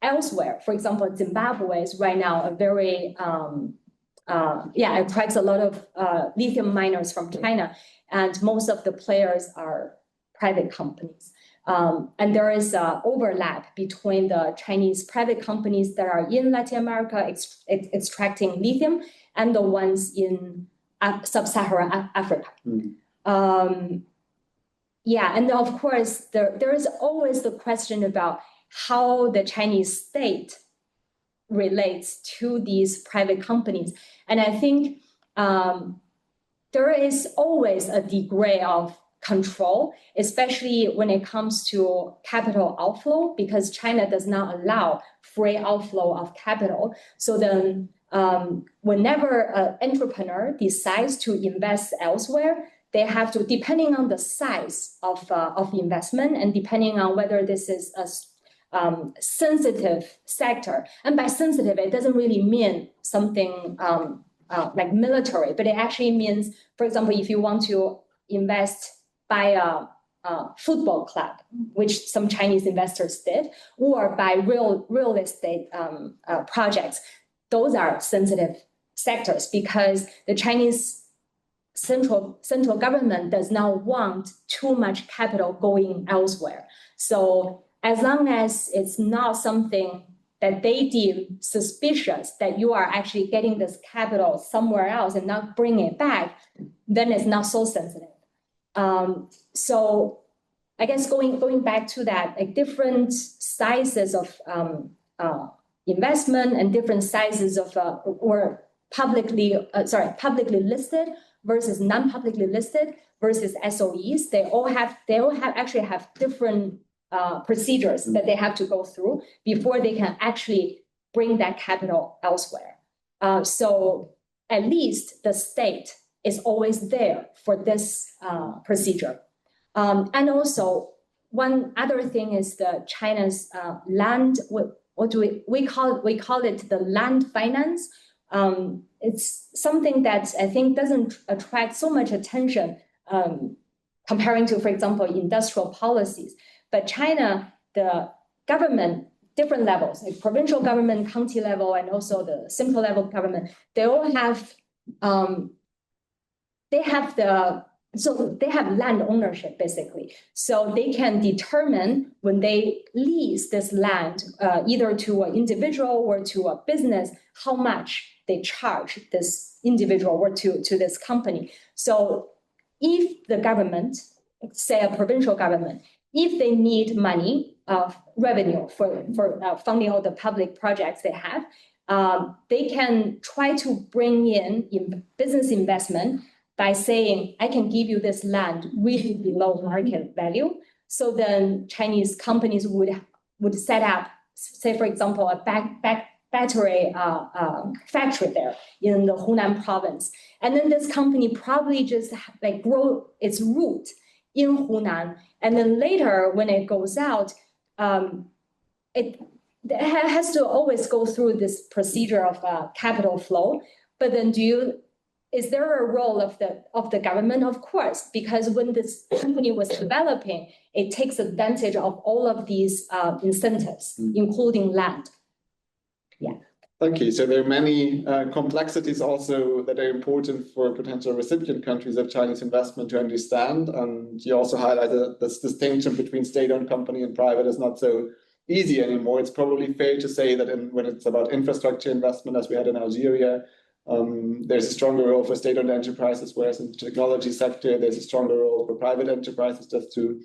elsewhere, for example, Zimbabwe is right now a very, it attracts a lot of lithium miners from China, and most of the players are private companies. And there is overlap between the Chinese private companies that are in Latin America extracting lithium and the ones in sub-Saharan Africa. And of course, there is always the question about how the Chinese state relates to these private companies. And I think there is always a degree of control, especially when it comes to capital outflow, because China does not allow free outflow of capital. So then whenever an entrepreneur decides to invest elsewhere, they have to, depending on the size of investment and depending on whether this is a sensitive sector. And by sensitive, it doesn't really mean something like military, but it actually means, for example, if you want to invest by a football club, which some Chinese investors did, or by real estate projects, those are sensitive sectors because the Chinese central government does not want too much capital going elsewhere. So as long as it's not something that they deem suspicious that you are actually getting this capital somewhere else and not bringing it back, then it's not so sensitive. So I guess going back to that, like different sizes of investment and different sizes of or publicly listed versus non-publicly listed versus SOEs, they all actually have different procedures that they have to go through before they can actually bring that capital elsewhere. So at least the state is always there for this procedure. And also one other thing is the China's land. What do we call it? We call it the land finance. It's something that I think doesn't attract so much attention comparing to, for example, industrial policies. But China, the government, different levels, like provincial government, county level, and also the central level government, they all have they have land ownership basically. So they can determine when they lease this land, either to an individual or to a business, how much they charge this individual or to this company. So if the government, say a provincial government, if they need money, revenue for funding all the public projects they have, they can try to bring in business investment by saying, I can give you this land really below market value. So then Chinese companies would set up, say, for example, a battery factory there in the Hunan province. And then this company probably just like grow its root in Hunan. And then later when it goes out, it has to always go through this procedure of capital flow. But then is there a role of the government? Of course, because when this company was developing, it takes advantage of all of these incentives, including land. Yeah. Thank you. So there are many complexities also that are important for potential recipient countries of Chinese investment to understand. And you also highlighted that this distinction between state-owned company and private is not so easy anymore. It's probably fair to say that when it's about infrastructure investment, as we had in Algeria, there's a stronger role for state-owned enterprises, whereas in the technology sector, there's a stronger role for private enterprises, just to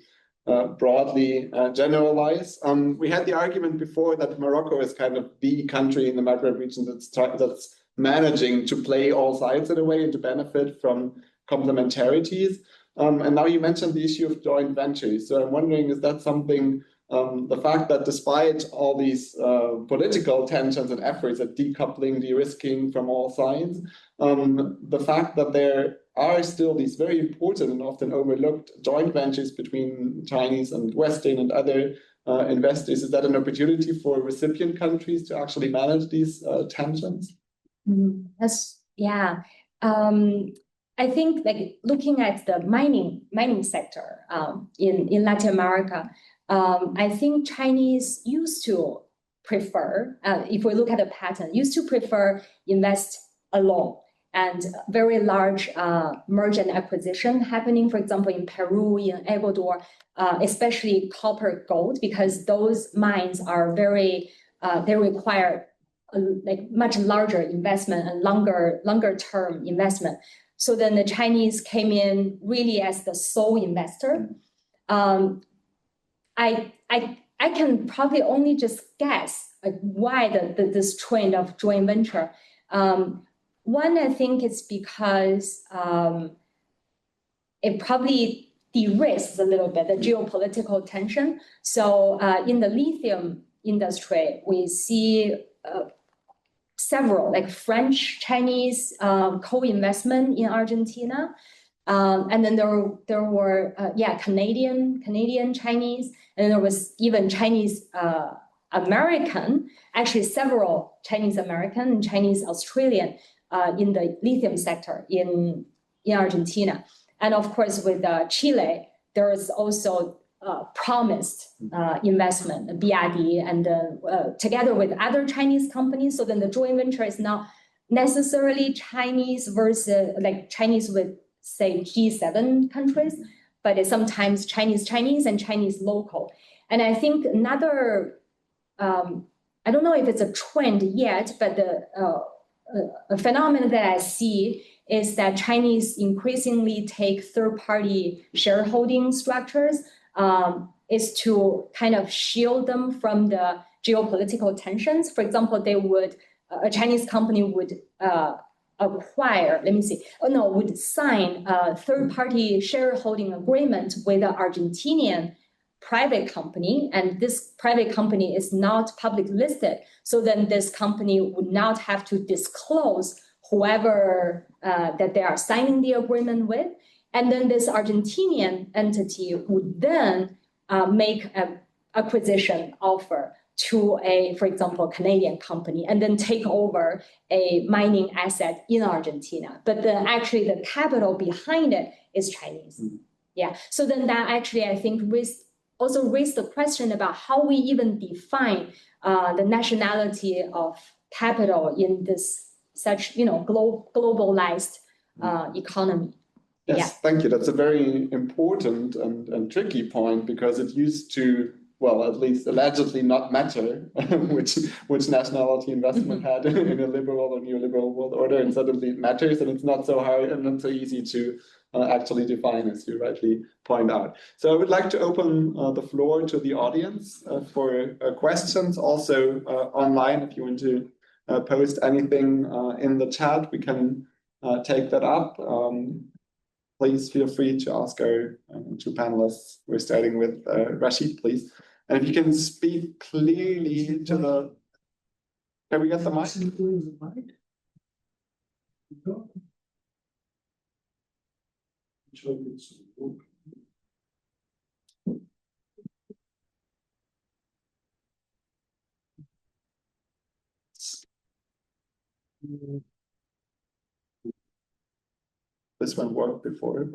broadly generalize. We had the argument before that Morocco is kind of the country in the Maghreb region that's managing to play all sides in a way and to benefit from complementarities. And now you mentioned the issue of joint ventures. So I'm wondering, is that something, the fact that despite all these political tensions and efforts at decoupling, de-risking from all sides, the fact that there are still these very important and often overlooked joint ventures between Chinese and Western and other investors, is that an opportunity for recipient countries to actually manage these tensions? Yeah. I think like looking at the mining sector in Latin America, I think Chinese used to prefer, if we look at the pattern, used to prefer invest alone and very large merger and acquisition happening, for example, in Peru, in Ecuador, especially copper, gold, because those mines are very, they require like much larger investment and longer term investment. So then the Chinese came in really as the sole investor. I can probably only just guess like why this trend of joint venture. One, I think it's because it probably de-risks a little bit the geopolitical tension. So in the lithium industry, we see several like French, Chinese co-investment in Argentina. And then there were Canadian, Chinese, and there was even Chinese American, actually several Chinese American and Chinese Australian in the lithium sector in Argentina. And of course, with Chile, there is also promised investment, BRD, and together with other Chinese companies. So then the joint venture is not necessarily Chinese versus like Chinese with, say, G7 countries, but it's sometimes Chinese and Chinese local. And I think another, I don't know if it's a trend yet, but a phenomenon that I see is that Chinese increasingly take third-party shareholding structures is to kind of shield them from the geopolitical tensions. For example, a Chinese company would would sign a third-party shareholding agreement with an Argentinian private company, and this private company is not public listed. So then this company would not have to disclose whoever that they are signing the agreement with. And then this Argentinian entity would then make an acquisition offer to for example, Canadian company, and then take over a mining asset in Argentina. But actually the capital behind it is Chinese. Yeah. So then that actually, I think, also raised the question about how we even define the nationality of capital in this such globalized economy. Yes, thank you. That's a very important and tricky point, because it used to, well, at least allegedly not matter which nationality investment had in a liberal or neoliberal world order, and suddenly it matters, and it's not so hard and not so easy to actually define, as you rightly point out. So I would like to open the floor to the audience for questions. Also online, if you want to post anything in the chat, we can take that up. Please feel free to ask our two panelists. We're starting with Rashid, please. And if you can speak clearly to the... Can we get the mic? This one worked before.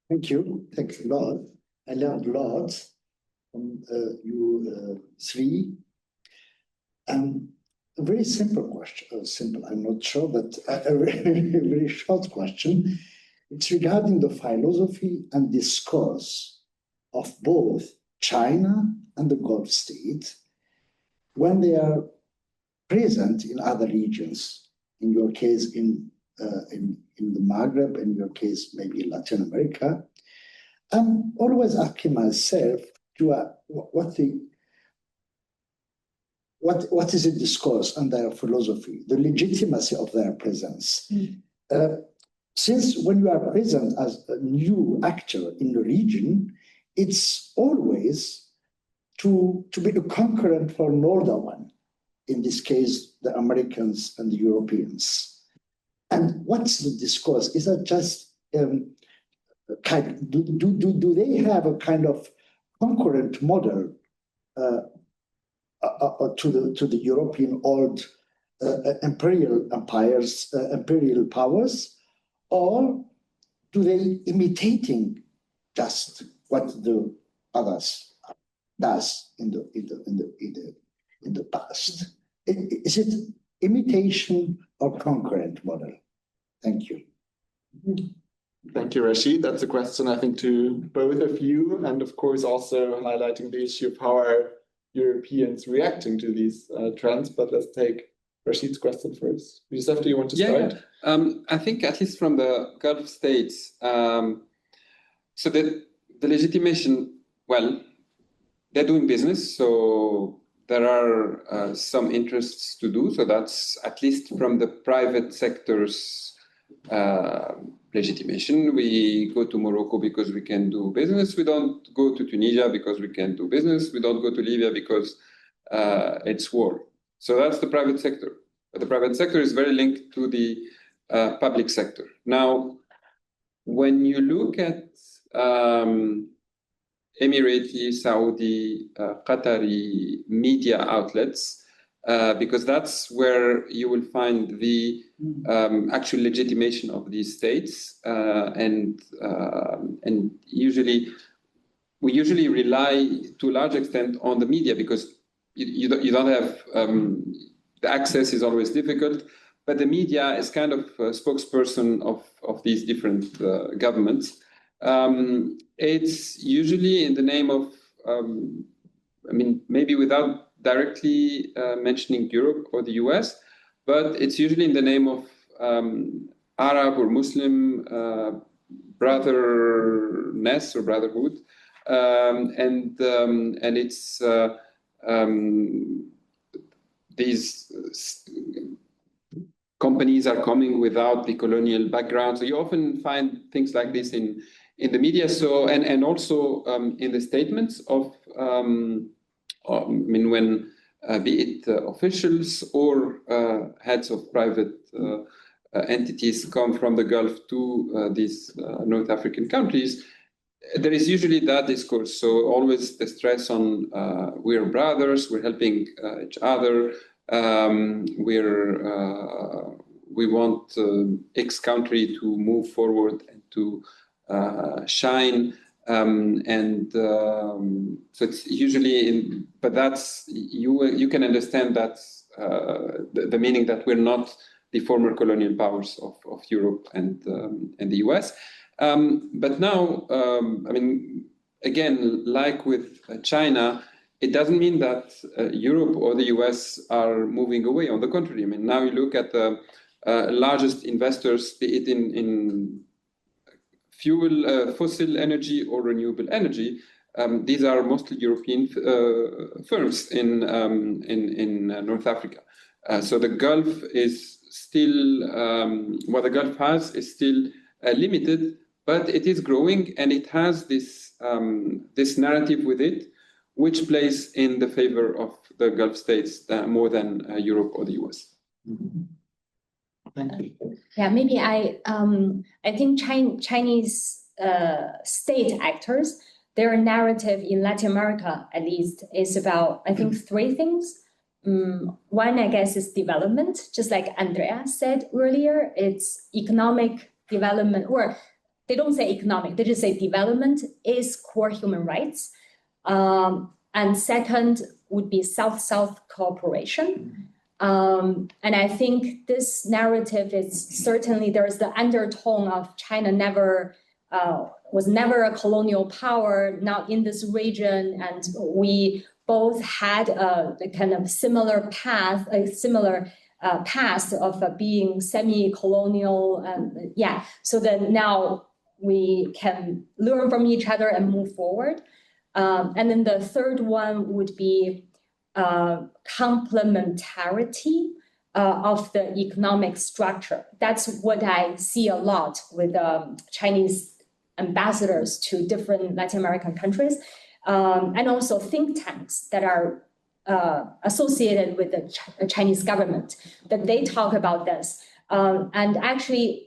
Thank you. Thanks a lot. I learned a lot from you three. A very simple question, simple, I'm not sure, but a very short question. It's regarding the philosophy and discourse of both China and the Gulf states when they are present in other regions. In your case, in the Maghreb, in your case, maybe in Latin America. I'm always asking myself what is the discourse and their philosophy, the legitimacy of their presence. Since when you are present as a new actor in the region, it's always to be the concurrent for another one. In this case, the Americans and the Europeans. And what's the discourse? Is that just do they have a kind of concurrent model to the European old imperial empires, imperial powers, or do they imitating just what the others does in the past? Is it imitation or concurrent model? Thank you. Thank you, Rashid. That's a question, I think, to both of you, and of course also highlighting the issue of how are Europeans reacting to these trends. But let's take Rashid's question first. Youssef, do you want to start? I think at least from the Gulf states, so the legitimation, well, they're doing business, so there are some interests to do. So that's at least from the private sector's legitimation. We go to Morocco because we can do business. We don't go to Tunisia because we can do business. We don't go to Libya because it's war. So that's the private sector. But the private sector is very linked to the public sector. Now, when you look at Emirati, Saudi, Qatari media outlets, because that's where you will find the actual legitimation of these states, and we usually rely to a large extent on the media because you don't have the access is always difficult, but the media is kind of a spokesperson of these different governments. It's usually in the name of, maybe without directly mentioning Europe or the US, but it's usually in the name of Arab or Muslim brotherness or brotherhood, and it's these companies are coming without the colonial background. So you often find things like this in the media. So and also in the statements of when be it officials or heads of private entities come from the Gulf to these North African countries, there is usually that discourse. So always the stress on we're brothers, we're helping each other, we want X country to move forward and to shine. So it's usually but that's you can understand that's the meaning that we're not the former colonial powers of Europe and the US. But now, again, like with China, it doesn't mean that Europe or the US are moving away. On the contrary, now you look at the largest investors, be it in fuel, fossil energy or renewable energy. These are mostly European firms in North Africa. So the Gulf is still, what the Gulf has is still limited, but it is growing and it has this narrative with it, which plays in the favor of the Gulf states more than Europe or the US. Thank you. Yeah, maybe I think Chinese state actors, their narrative in Latin America, at least, is about, I think, three things. One, I guess, is development, just like Andrea said earlier. It's economic development, or they don't say economic, they just say development is core human rights. And second would be South-South cooperation. And I think this narrative is certainly, there's the undertone of China was never a colonial power, not in this region, and we both had a kind of similar path, past of being semi-colonial, so then now we can learn from each other and move forward. And then the third one would be complementarity of the economic structure. That's what I see a lot with Chinese ambassadors to different Latin American countries, and also think tanks that are associated with the Chinese government, that they talk about this. And actually,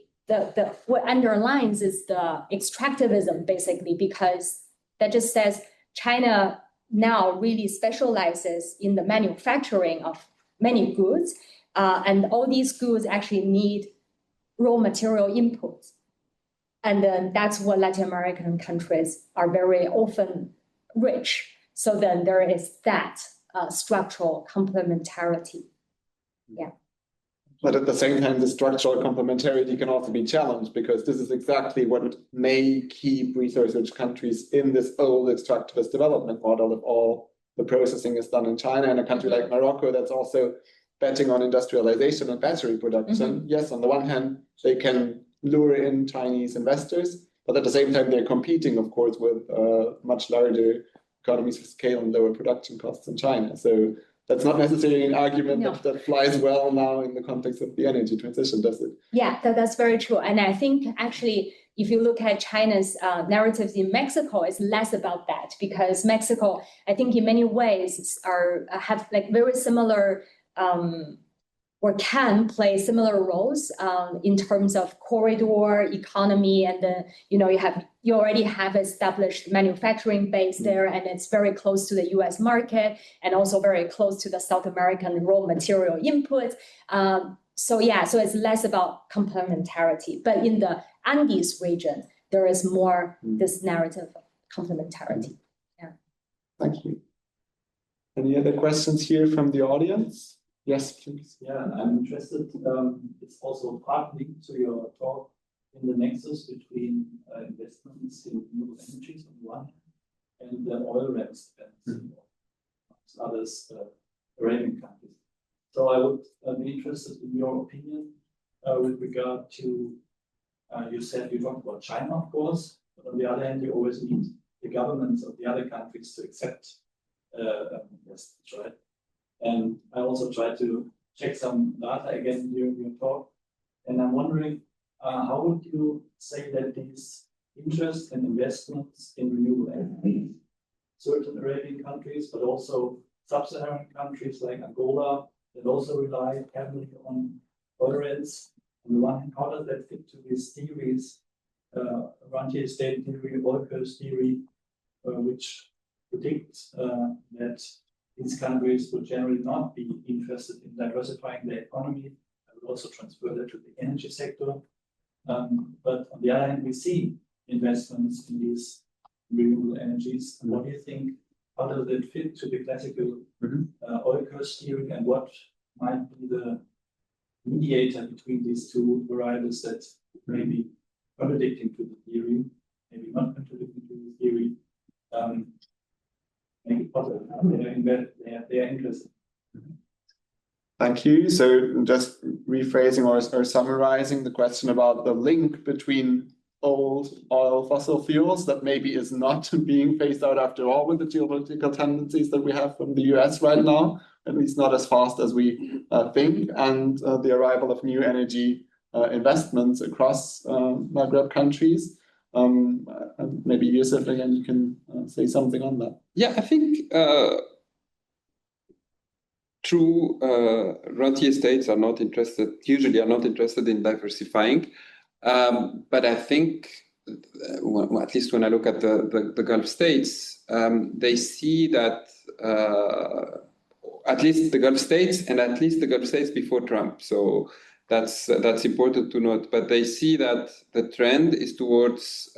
what underlines is the extractivism, basically, because that just says China now really specializes in the manufacturing of many goods, and all these goods actually need raw material inputs. And then that's what Latin American countries are very often rich. So then there is that structural complementarity. Yeah. But at the same time, the structural complementarity can also be challenged, because this is exactly what may keep resource-rich countries in this old extractivist development model if all the processing is done in China. And a country like Morocco that's also betting on industrialization and battery production. Yes, on the one hand, they can lure in Chinese investors, but at the same time, they're competing, of course, with much larger economies of scale and lower production costs in China. So that's not necessarily an argument that flies well now in the context of the energy transition, does it? Yeah, that's very true. And I think actually, if you look at China's narratives in Mexico, it's less about that, because Mexico, I think in many ways have like very similar or can play similar roles in terms of corridor economy, and you already have established manufacturing base there, and it's very close to the U.S. market, and also very close to the South American raw material input. So it's less about complementarity, but in the Andes region, there is more this narrative of complementarity. Yeah. Thank you. Any other questions here from the audience? Yes, please. Yeah, I'm interested. It's also partly to your talk in the nexus between investments in renewable energies on one and the oil rents and others, Arabian countries. So I would be interested in your opinion with regard to, you said you talked about China, of course, but on the other hand, you always need the governments of the other countries to accept investments, right? And I also tried to check some data again during your talk, and I'm wondering, how would you say that these interests and investments in renewable energy, certain Arabian countries, but also sub-Saharan countries like Angola, that also rely heavily on oil rents, on the one hand, how does that fit to these theories, rentier state theory, oil curse theory, which predicts that these countries would generally not be interested in diversifying their economy. I would also transfer that to the energy sector. But on the other hand, we see investments in these renewable energies. And what do you think? How does it fit to the classical oil curse theory? And what might be the mediator between these two variables that may be contradicting to the theory, maybe not contradicting to the theory? Make it possible. They are interested. Thank you. So just rephrasing or summarizing the question about the link between old oil fossil fuels that maybe is not being phased out after all with the geopolitical tendencies that we have from the US right now, at least not as fast as we think, and the arrival of new energy investments across Maghreb countries. Maybe Yusuf, again, you can say something on that. Yeah, I think true rentier states are not interested, usually are not interested in diversifying. But I think, at least when I look at the Gulf states, they see that at least the Gulf states and at least the Gulf states before Trump. So that's important to note. But they see that the trend is towards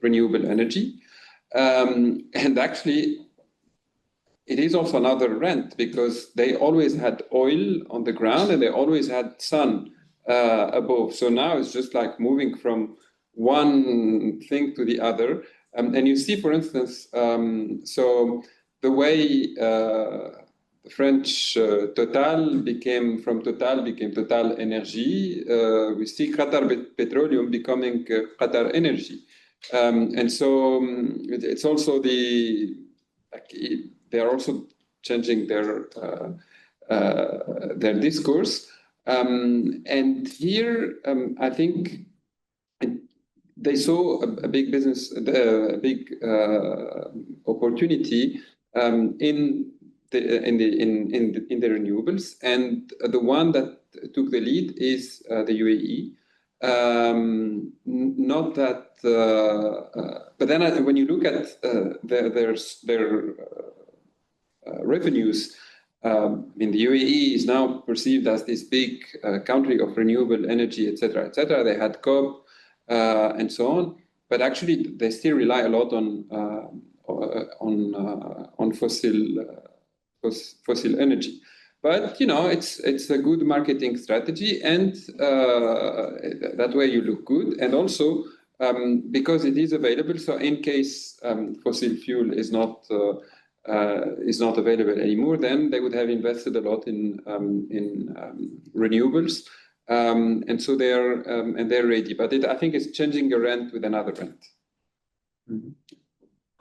renewable energy. And actually, it is also another rent because they always had oil on the ground and they always had sun above. So now it's just like moving from one thing to the other. And you see, for instance, so the way the French Total became Total Energy, we see Qatar Petroleum becoming Qatar Energy. And so it's also they are also changing their discourse. And here, I think they saw a big business, a big opportunity in the renewables, and the one that took the lead is the UAE. Not that, but then when you look at their revenues, in the UAE is now perceived as this big country of renewable energy, etc., etc. They had COP and so on, but actually they still rely a lot on fossil energy. But it's a good marketing strategy, and that way you look good, and also because it is available. So in case fossil fuel is not available anymore, then they would have invested a lot in renewables, and so they're ready. But I think it's changing a rent with another rent. Mm-hmm.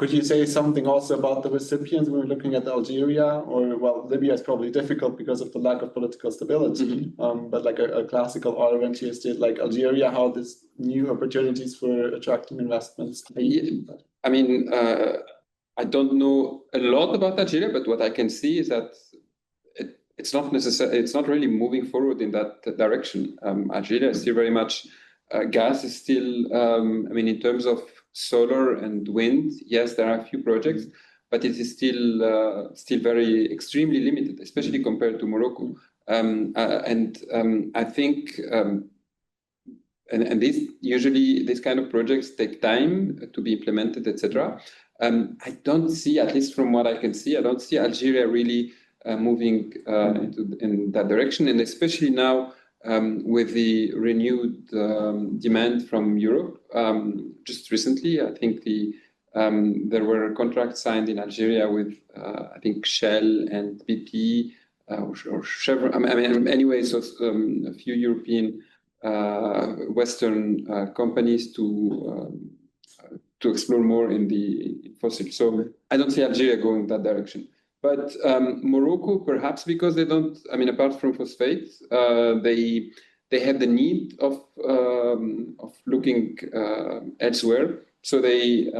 Could you say something also about the recipients when we're looking at Algeria, or well, Libya is probably difficult because of the lack of political stability, but like a classical oil rentier state like Algeria, how this new opportunities for attracting investments? I mean, I don't know a lot about Algeria, but what I can see is that it's not necessarily, it's not really moving forward in that direction. Algeria is still very much, gas is still, I mean, in terms of solar and wind, yes, there are a few projects, but it is still very extremely limited, especially compared to Morocco. I think, and these kind of projects take time to be implemented, etc. I don't see, at least from what I can see, I don't see Algeria really moving in that direction, and especially now with the renewed demand from Europe. Just recently, I think there were contracts signed in Algeria with I think Shell and BP or Chevron. I mean, anyway, so a few European Western companies to explore more in fossil. So I don't see Algeria going that direction. But Morocco, perhaps because they don't, I mean, apart from phosphate, they have the need of looking elsewhere. So they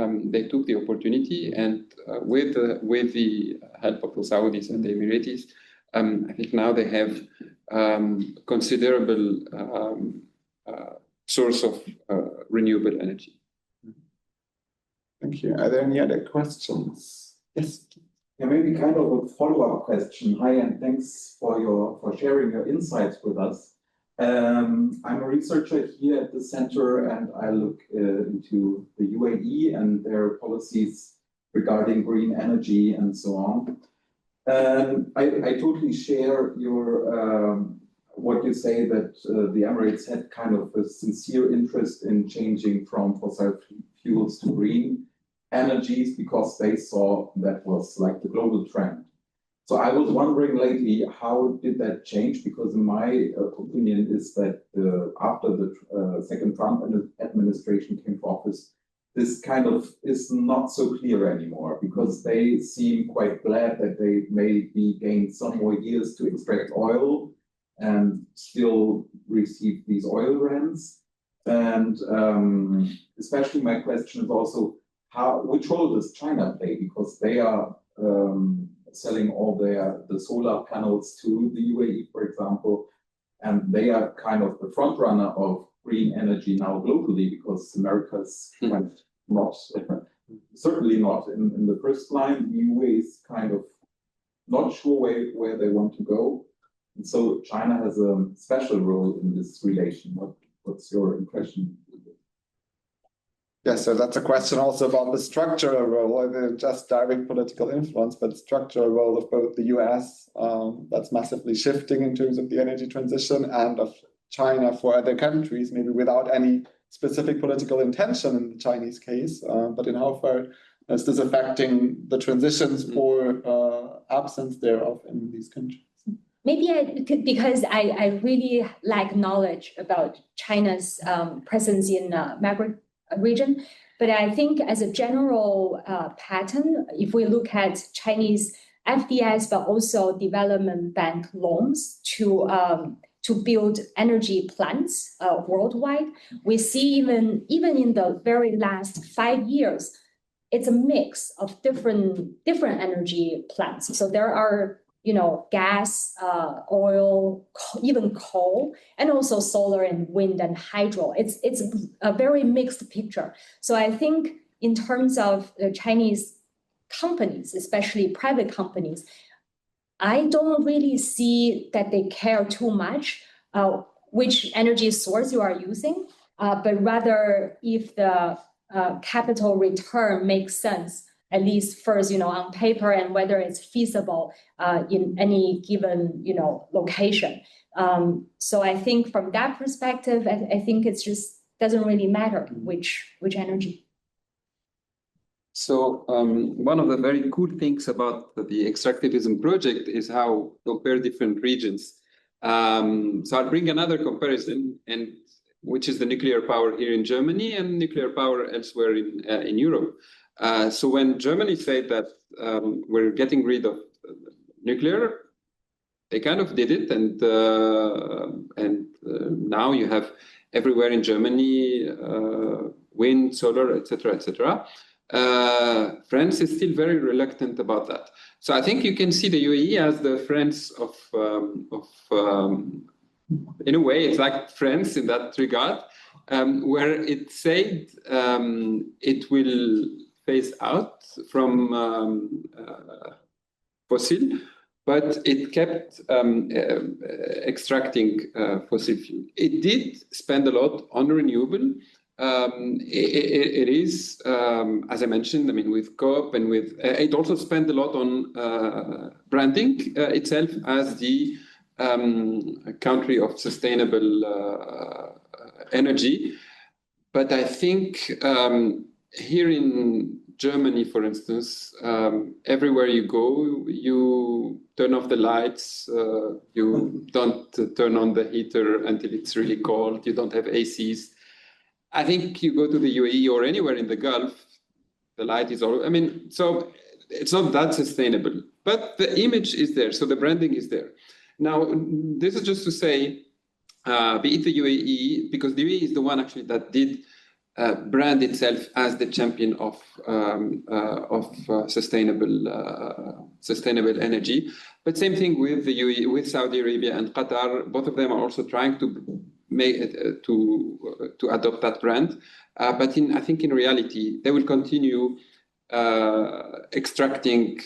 took the opportunity, and with the help of the Saudis and the Emiratis, I think now they have considerable source of renewable energy. Thank you. Are there any other questions? Yes. Yeah, maybe kind of a follow-up question. Hi, and thanks for sharing your insights with us. I'm a researcher here at the center, and I look into the UAE and their policies regarding green energy and so on. I totally share your what you say that the Emirates had kind of a sincere interest in changing from fossil fuels to green energies because they saw that was like the global trend. So I was wondering lately, how did that change? Because in my opinion is that after the second Trump administration came to office, this kind of is not so clear anymore because they seem quite glad that they maybe gained some more years to extract oil and still receive these oil rents. And especially my question is also, which role does China play? Because they are selling all the solar panels to the UAE, for example, and they are kind of the front runner of green energy now globally because America's not certainly not in the first line. The UAE is kind of not sure where they want to go, and so China has a special role in this relation. What's your impression? Yeah, so that's a question also about the structural role, whether just direct political influence, but structural role of both the US, that's massively shifting in terms of the energy transition, and of China for other countries, maybe without any specific political intention in the Chinese case, but in how far is this affecting the transitions or absence thereof in these countries? Maybe because I really lack knowledge about China's presence in Maghreb region, but I think as a general pattern, if we look at Chinese FDIs, but also development bank loans to build energy plants worldwide, we see even in the very last 5 years, it's a mix of different energy plants. So there are gas, oil, even coal, and also solar and wind and hydro. It's a very mixed picture. So I think in terms of the Chinese companies, especially private companies, I don't really see that they care too much which energy source you are using, but rather if the capital return makes sense, at least first, on paper, and whether it's feasible in any given, location. So I think from that perspective, I think it's just doesn't really matter which energy. So one of the very cool things about the Extractivism project is how compare different regions. So I'll bring another comparison, which is the nuclear power here in Germany and nuclear power elsewhere in Europe. So when Germany said that we're getting rid of nuclear, they kind of did it, and now you have everywhere in Germany wind, solar, etc., etc. France is still very reluctant about that. So I think you can see the UAE as the friends of in a way, it's like France in that regard, where it said it will phase out from fossil, but it kept extracting fossil fuel. It did spend a lot on renewable. It is, as I mentioned, I mean, with COP and with, it also spent a lot on branding itself as the country of sustainable energy. But I think here in Germany, for instance, everywhere you go, you turn off the lights, you don't turn on the heater until it's really cold, you don't have ACs. I think you go to the UAE or anywhere in the Gulf, the light is all, I mean, so it's not that sustainable, but the image is there, so the branding is there. Now, this is just to say, be it the UAE, because the UAE is the one actually that did brand itself as the champion of sustainable energy. But same thing with the UAE, with Saudi Arabia and Qatar. Both of them are also trying to make it, to adopt that brand. But I think in reality, they will continue extracting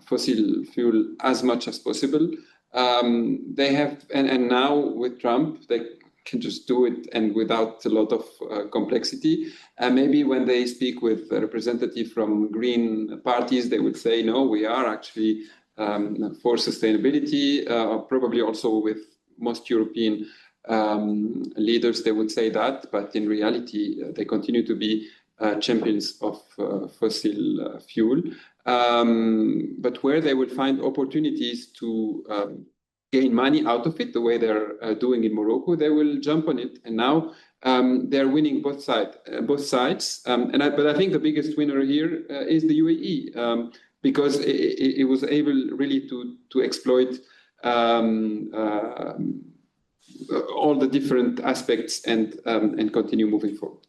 fossil fuel as much as possible. They have, and now with Trump, they can just do it and without a lot of complexity. And maybe when they speak with a representative from green parties, they would say, no, we are actually for sustainability. Probably also with most European leaders, they would say that. But in reality, they continue to be champions of fossil fuel. But where they will find opportunities to gain money out of it, the way they're doing in Morocco, they will jump on it. And now they're winning both sides. But I think the biggest winner here is the UAE, because it was able really to exploit all the different aspects and continue moving forward.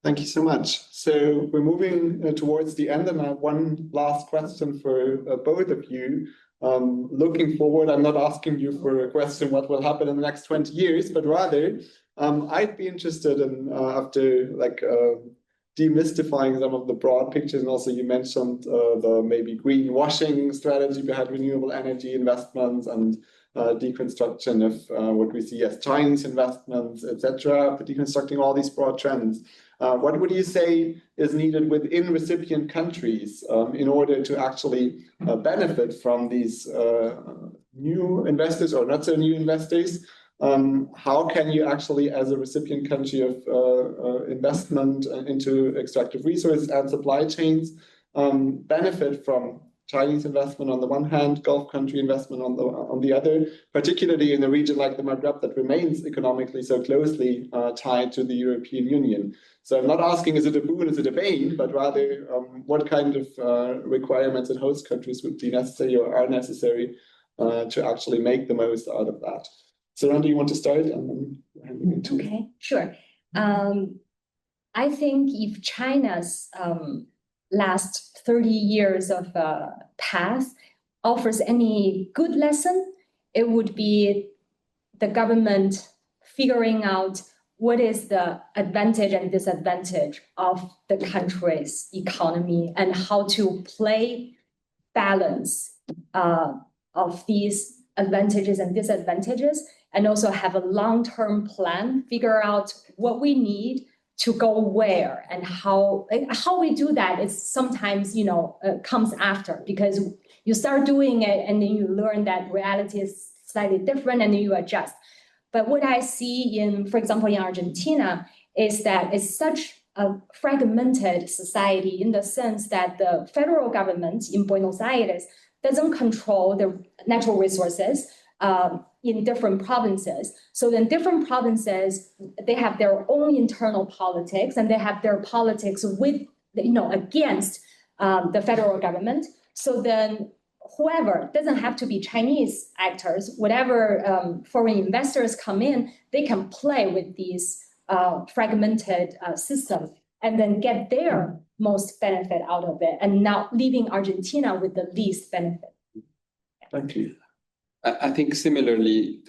Thank you so much. So we're moving towards the end, and I have one last question for both of you. Looking forward, I'm not asking you for a question what will happen in the next 20 years, but rather I'd be interested in after like demystifying some of the broad pictures, and also you mentioned the maybe greenwashing strategy behind renewable energy investments and deconstruction of what we see as Chinese investments, etc., but deconstructing all these broad trends. What would you say is needed within recipient countries in order to actually benefit from these new investors or not so new investors? How can you actually, as a recipient country of investment into extractive resources and supply chains, benefit from Chinese investment on the one hand, Gulf country investment on the other, particularly in a region like the Maghreb that remains economically so closely tied to the European Union? So I'm not asking is it a boon, is it a bane, but rather what kind of requirements in host countries would be necessary or are necessary to actually make the most out of that. So Randa, you want to start? Okay, sure. I think if China's last 30 years of path offers any good lesson, it would be the government figuring out what is the advantage and disadvantage of the country's economy and how to play balance of these advantages and disadvantages, and also have a long-term plan, figure out what we need to go where and how we do that is sometimes, comes after, because you start doing it and then you learn that reality is slightly different and then you adjust. But what I see for example, in Argentina is that it's such a fragmented society in the sense that the federal government in Buenos Aires doesn't control the natural resources in different provinces. So then different provinces, they have their own internal politics and they have their politics with against the federal government. So then whoever, doesn't have to be Chinese actors, whatever foreign investors come in, they can play with these fragmented system and then get their most benefit out of it, and not leaving Argentina with the least benefit. Thank you. I think similarly,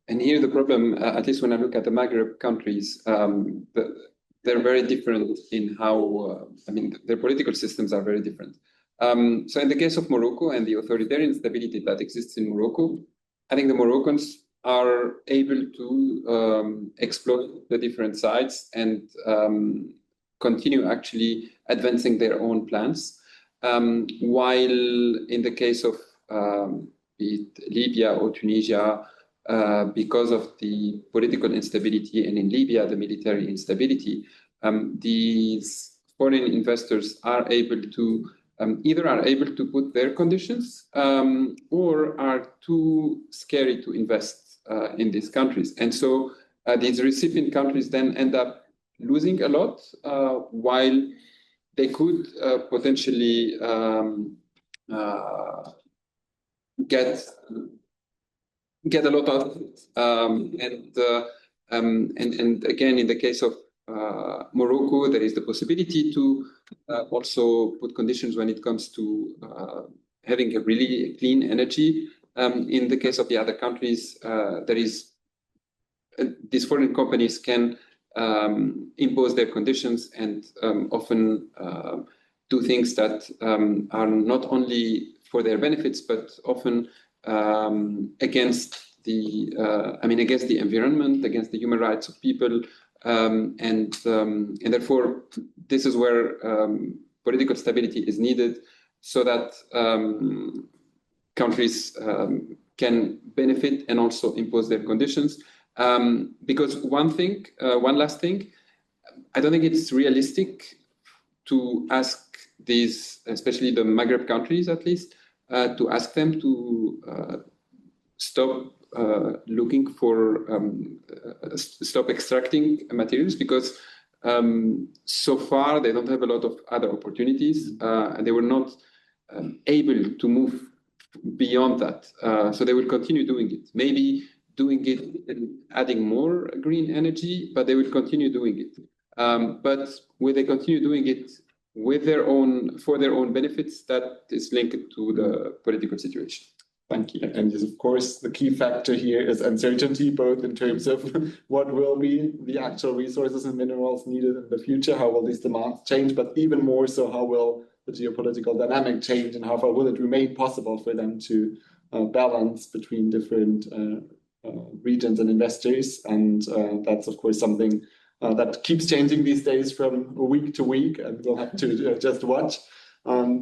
and here the problem, at least when I look at the Maghreb countries, they're very different in how, their political systems are very different. So in the case of Morocco and the authoritarian stability that exists in Morocco, I think the Moroccans are able to exploit the different sides and continue actually advancing their own plans. While in the case of be it Libya or Tunisia, because of the political instability, and in Libya, the military instability, these foreign investors are able to either are able to put their conditions or are too scary to invest in these countries. And so these recipient countries then end up losing a lot, while they could potentially get a lot out of it. And again, in the case of Morocco, there is the possibility to also put conditions when it comes to having a really clean energy. In the case of the other countries, there is these foreign companies can impose their conditions and often do things that are not only for their benefits, but often against the against the environment, against the human rights of people. And therefore, this is where political stability is needed, so that countries can benefit and also impose their conditions. Because one last thing, I don't think it's realistic to ask these, especially the Maghreb countries at least, to ask them to stop looking for stop extracting materials, because so far they don't have a lot of other opportunities, and they were not able to move beyond that. So they will continue doing it, maybe doing it and adding more green energy, but they will continue doing it. But will they continue doing it with for their own benefits? That is linked to the political situation. Thank you. And yes, of course, the key factor here is uncertainty, both in terms of what will be the actual resources and minerals needed in the future, how will these demands change, but even more so, how will the geopolitical dynamic change, and how far will it remain possible for them to balance between different regions and investors. And that's, of course, something that keeps changing these days from week to week, and we'll have to just watch.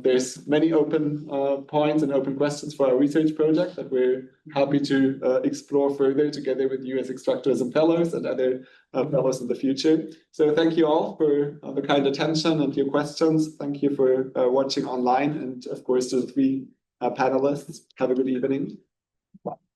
There's many open points and open questions for our research project that we're happy to explore further together with you as Extractivism Fellows and other fellows in the future. So thank you all for the kind attention and your questions. Thank you for watching online, and of course to the three panelists. Have a good evening. Bye.